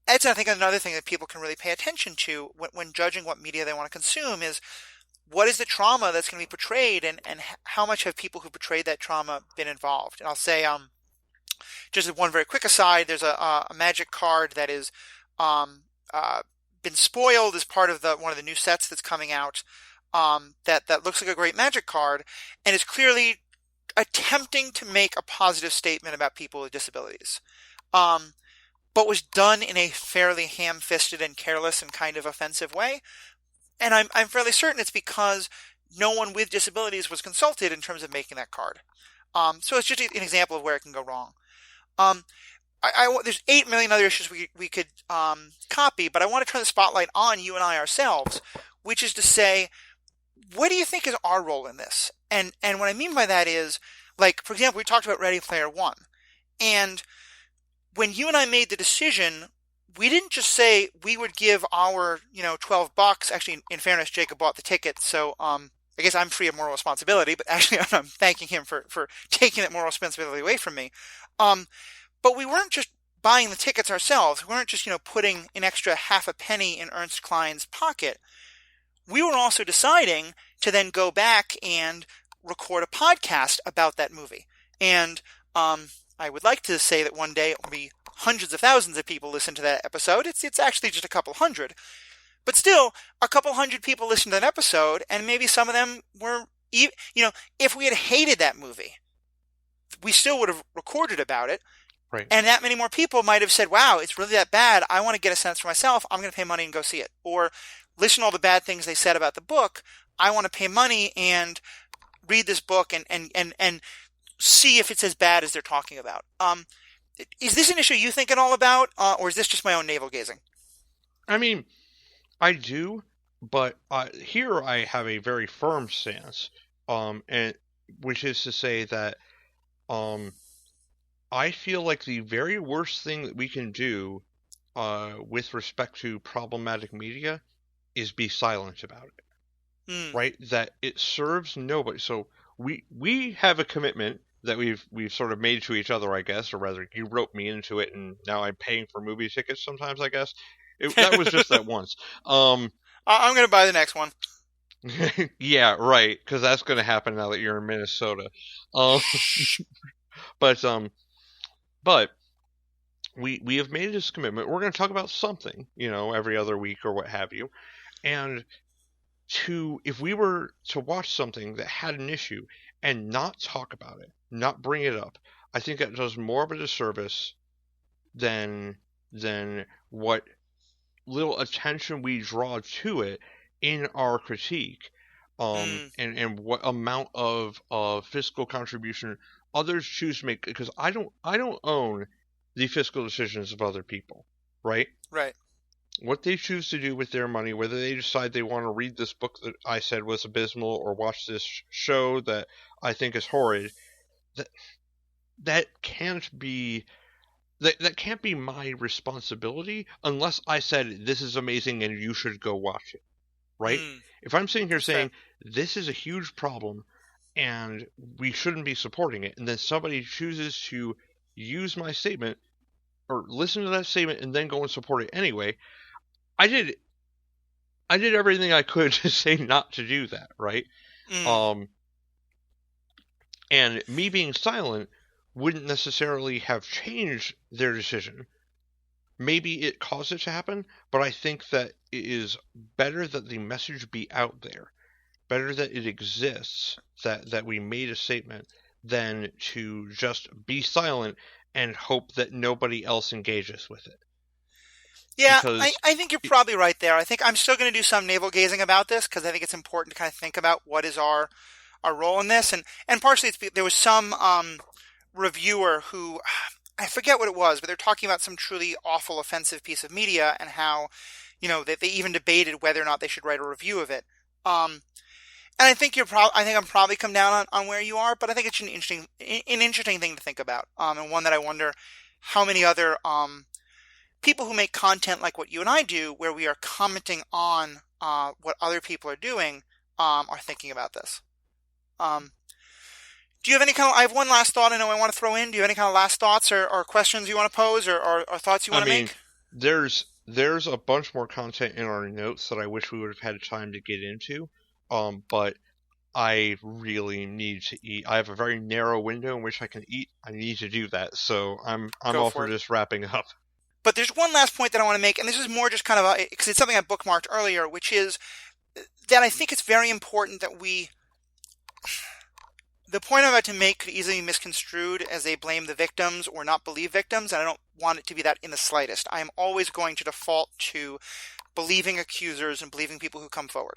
Speaker 1: I think another thing that people can really pay attention to when judging what media they want to consume is, what is the trauma that's going to be portrayed, and how much have people who portrayed that trauma been involved? And I'll say, just as one very quick aside, there's a magic card that is um, uh, been spoiled as part of the one of the new sets that's coming out. That looks like a great magic card, and is clearly attempting to make a positive statement about people with disabilities, um, but was done in a fairly ham-fisted and careless and kind of offensive way. And I'm fairly certain it's because no one with disabilities was consulted in terms of making that card. So it's just an example of where it can go wrong. Um, there's 8 million other issues we could copy, but I want to turn the spotlight on you and I ourselves, which is to say, what do you think is our role in this? And what I mean by that is, like, for example, we talked about Ready Player One, and when you and I made the decision, we didn't just say we would give our, $12. Actually, in fairness, Jacob bought the ticket, so I guess I'm free of moral responsibility. But actually, I'm thanking him for taking that moral responsibility away from me. But we weren't just buying the tickets ourselves. We weren't just putting an extra half a penny in Ernst Klein's pocket. We were also deciding to then go back and record a podcast about that movie. And I would like to say that one day it will be hundreds of thousands of people listen to that episode. It's actually just a couple hundred. But still, a couple hundred people listened to that episode, and maybe some of them were, if we had hated that movie, we still would have recorded about it.
Speaker 2: Right.
Speaker 1: And that many more people might have said, wow, it's really that bad. I want to get a sense for myself. I'm going to pay money and go see it. Or listen to all the bad things they said about the book. I want to pay money and read this book and see if it's as bad as they're talking about. Is this an issue you think at all about, or is this just my own navel gazing?
Speaker 2: I mean, I do, but here I have a very firm stance, and which is to say that I feel like the very worst thing that we can do with respect to problematic media is be silent about it, right? That it serves nobody. So we have a commitment that we've sort of made to each other, I guess, or rather, you wrote me into it, and now I'm paying for movie tickets sometimes, I guess. That was just that once.
Speaker 1: I'm going to buy the next one.
Speaker 2: Yeah, right, because that's going to happen now that you're in Minnesota. But we have made this commitment. We're going to talk about something, every other week or what have you. And if we were to watch something that had an issue and not talk about it, not bring it up, I think that does more of a disservice than what little attention we draw to it in our critique, and what amount of fiscal contribution others choose to make. Because I don't own the fiscal decisions of other people, right?
Speaker 1: Right.
Speaker 2: What they choose to do with their money, whether they decide they want to read this book that I said was abysmal or watch this show that I think is horrid, that can't be my responsibility unless I said this is amazing and you should go watch it, right? If I'm sitting here saying this is a huge problem and we shouldn't be supporting it, and then somebody chooses to use my statement or listen to that statement and then go and support it anyway, I did everything I could to say not to do that, right? And me being silent wouldn't necessarily have changed their decision. Maybe it caused it to happen, but I think that it is better that the message be out there, better that it exists, that we made a statement, than to just be silent and hope that nobody else engages with it.
Speaker 1: Yeah, I think you're probably right there. I think I'm still going to do some navel gazing about this because I think it's important to kind of think about what is our role in this, and partially there was some reviewer who, I forget what it was, but they're talking about some truly awful, offensive piece of media and how, they even debated whether or not they should write a review of it. And I think I'm probably come down on where you are, but I think it's an interesting thing to think about, and one that I wonder how many other people who make content like what you and I do, where we are commenting on what other people are doing, are thinking about this. Do you have any I have one last thought I know I want to throw in. Do you have any kind of last thoughts or questions you want to pose or thoughts you want to make?
Speaker 2: There's a bunch more content in our notes that I wish we would have had time to get into. But I really need to eat. I have a very narrow window in which I can eat. I need to do that, so I'm
Speaker 1: Go
Speaker 2: all
Speaker 1: for
Speaker 2: for
Speaker 1: it.
Speaker 2: just wrapping up.
Speaker 1: But there's one last point that I want to make, and this is more just kind of because it's something I bookmarked earlier, which is that I think it's very important that the point I'm about to make could easily be misconstrued as they blame the victims or not believe victims, and I don't want it to be that in the slightest. I am always going to default to believing accusers and believing people who come forward.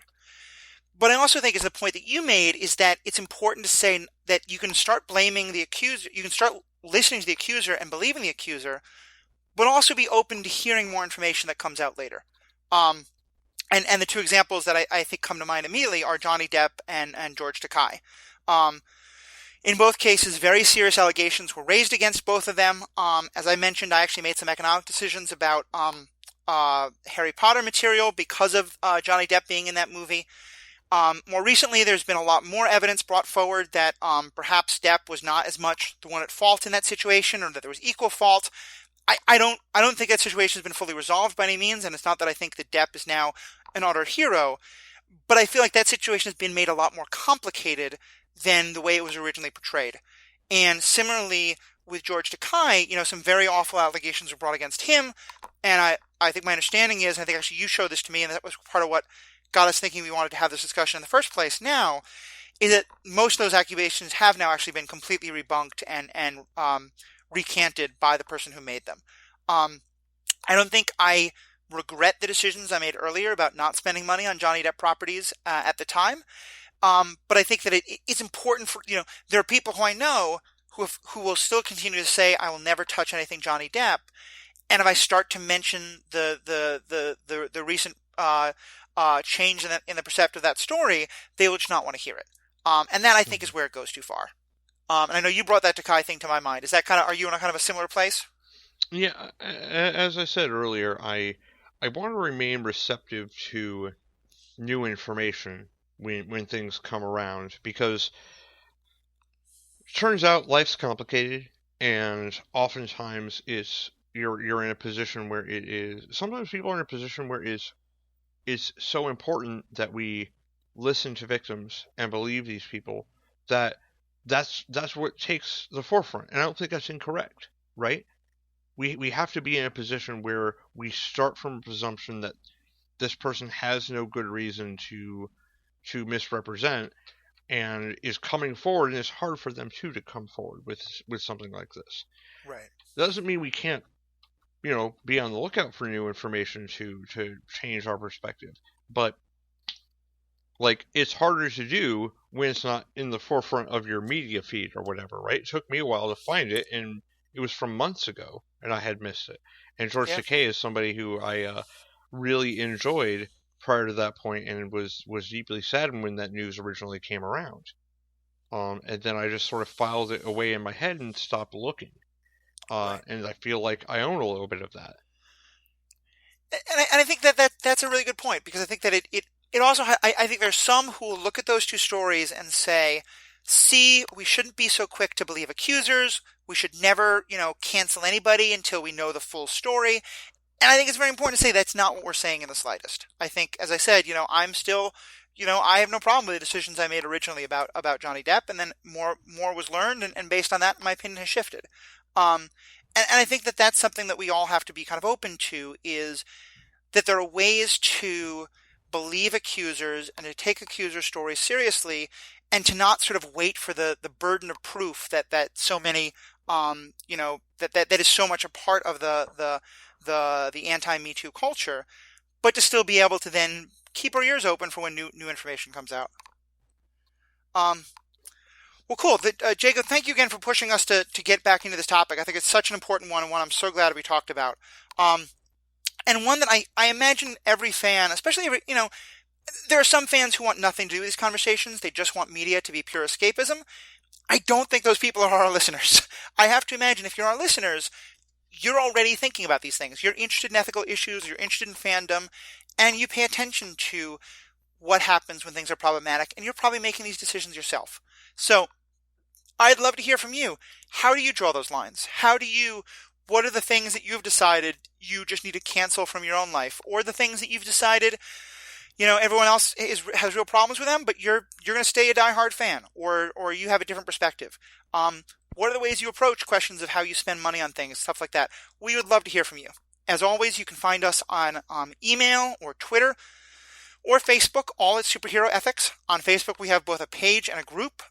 Speaker 1: But I also think is the point that you made is that it's important to say that you can start blaming the accuser, you can start listening to the accuser and believing the accuser, but also be open to hearing more information that comes out later. Um, and the two examples that I think come to mind immediately are Johnny Depp and George Takei. Um, in both cases, very serious allegations were raised against both of them. As I mentioned, I actually made some economic decisions about Harry Potter material because of Johnny Depp being in that movie. More recently, there's been a lot more evidence brought forward that perhaps Depp was not as much the one at fault in that situation, or that there was equal fault. I don't think that situation has been fully resolved by any means, and it's not that I think that Depp is now an utter hero, but I feel like that situation has been made a lot more complicated than the way it was originally portrayed. And similarly with George Takei, some very awful allegations were brought against him, and I think my understanding is, I think actually you showed this to me, and that was part of what got us thinking we wanted to have this discussion in the first place now, is that most of those accusations have now actually been completely rebunked and recanted by the person who made them. I don't think I regret the decisions I made earlier about not spending money on Johnny Depp properties at the time. But I think that it's important for, there are people who I know who will still continue to say, I will never touch anything Johnny Depp. And if I start to mention the recent change in the perception of that story, they will just not want to hear it. And that I think is where it goes too far. And I know you brought that Takai thing to my mind. Is that are you in a kind of a similar place?
Speaker 2: Yeah, as I said earlier, I want to remain receptive to new information when things come around, because it turns out life's complicated, and oftentimes you're in a position where it is, sometimes people are in a position where it's so important that we listen to victims and believe these people, that that's what takes the forefront. And I don't think that's incorrect, right? We have to be in a position where we start from a presumption that this person has no good reason to misrepresent, and is coming forward, and it's hard for them to come forward with something like this.
Speaker 1: Right.
Speaker 2: That doesn't mean we can't, be on the lookout for new information to change our perspective, but like, it's harder to do when it's not in the forefront of your media feed or whatever, right? It took me a while to find it, and it was from months ago, and I had missed it. And George
Speaker 1: Yeah.
Speaker 2: Takei is somebody who I really enjoyed prior to that point, and was deeply saddened when that news originally came around. And then I just sort of filed it away in my head and stopped looking.
Speaker 1: Right.
Speaker 2: And I feel like I own a little bit of that.
Speaker 1: And I think that's a really good point, because I think that it also, I think there's some who will look at those two stories and say, see, we shouldn't be so quick to believe accusers. We should never, cancel anybody until we know the full story. And I think it's very important to say that's not what we're saying in the slightest. I think, as I said, I'm still, I have no problem with the decisions I made originally about Johnny Depp, and then more was learned, and based on that, my opinion has shifted. Um, and I think that that's something that we all have to be kind of open to, is that there are ways to believe accusers and to take accuser stories seriously, and to not sort of wait for the burden of proof that so many, that is so much a part of the anti-Me Too culture, but to still be able to then keep our ears open for when new information comes out. Well, cool. Jacob, thank you again for pushing us to get back into this topic. I think it's such an important one, and one I'm so glad we talked about. And one that I imagine every fan, especially there are some fans who want nothing to do with these conversations. They just want media to be pure escapism. I don't think those people are our listeners. I have to imagine if you're our listeners, you're already thinking about these things. You're interested in ethical issues, you're interested in fandom, and you pay attention to what happens when things are problematic, and you're probably making these decisions yourself. So I'd love to hear from you. How do you draw those lines? What are the things that you've decided you just need to cancel from your own life? Or the things that you've decided, everyone else has real problems with them, but you're going to stay a diehard fan, or you have a different perspective. What are the ways you approach questions of how you spend money on things, stuff like that? We would love to hear from you. As always, you can find us on email or Twitter or Facebook, all at Superhero Ethics. On Facebook, we have both a page and a group.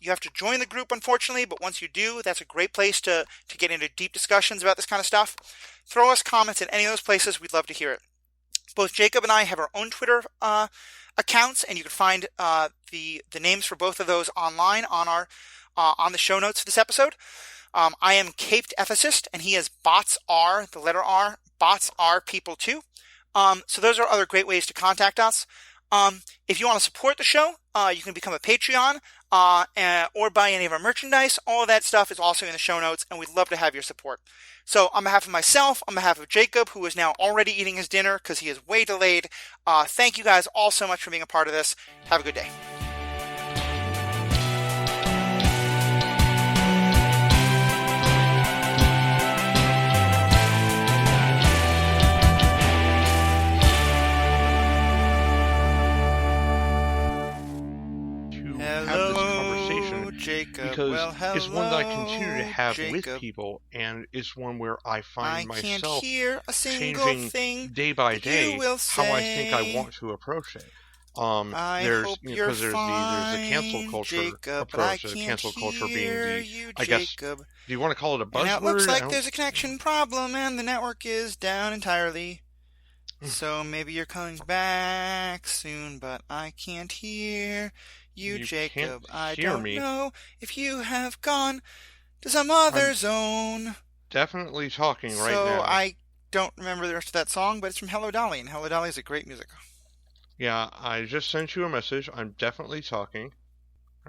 Speaker 1: You have to join the group, unfortunately, but once you do, that's a great place to get into deep discussions about this kind of stuff. Throw us comments in any of those places. We'd love to hear it. Both Jacob and I have our own Twitter accounts, and you can find the names for both of those online on the show notes for this episode. I am Caped Ethicist, and he is Bots R, the letter R. Bots are people too. So those are other great ways to contact us. If you want to support the show, you can become a Patreon or buy any of our merchandise. All of that stuff is also in the show notes, and we'd love to have your support. So on behalf of myself, on behalf of Jacob, who is now already eating his dinner because he is way delayed, thank you guys all so much for being a part of this. Have a good day. Jacob.
Speaker 2: Because it's one that I continue to have with people, and it's one where I find myself changing day by day how I think I want to approach it. There's there's the cancel culture approach. The cancel culture being I guess, do you want to call it a buzzword?
Speaker 1: Now it looks like there's a connection problem, and the network is down entirely. So maybe you're coming back soon, but I can't hear you, Jacob. I don't know if you have gone to some other zone.
Speaker 2: Definitely talking right
Speaker 1: now.
Speaker 2: So
Speaker 1: I don't remember the rest of that song, but it's from Hello Dolly, and Hello Dolly is a great music.
Speaker 2: Yeah, I just sent you a message. I'm definitely talking.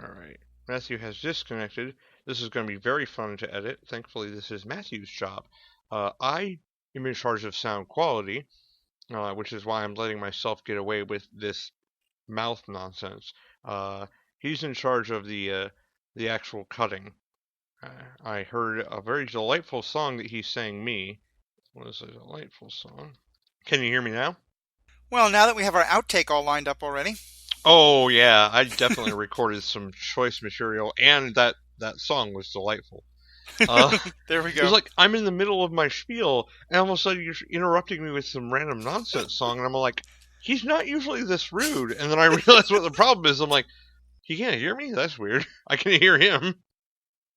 Speaker 2: Alright. Matthew has disconnected. This is going to be very fun to edit. Thankfully, this is Matthew's job. I am in charge of sound quality, which is why I'm letting myself get away with this mouth nonsense. He's in charge of the actual cutting. I heard a very delightful song that he sang me. What is a delightful song? Can you hear me now?
Speaker 1: Well, now that we have our outtake all lined up already.
Speaker 2: Oh, yeah. I definitely recorded some choice material, and that song was delightful.
Speaker 1: There we go.
Speaker 2: It's like I'm in the middle of my spiel, and all of a sudden you're interrupting me with some random nonsense song, and I'm like, he's not usually this rude. And then I realize what the problem is. I'm like, he can't hear me? That's weird. I can hear him.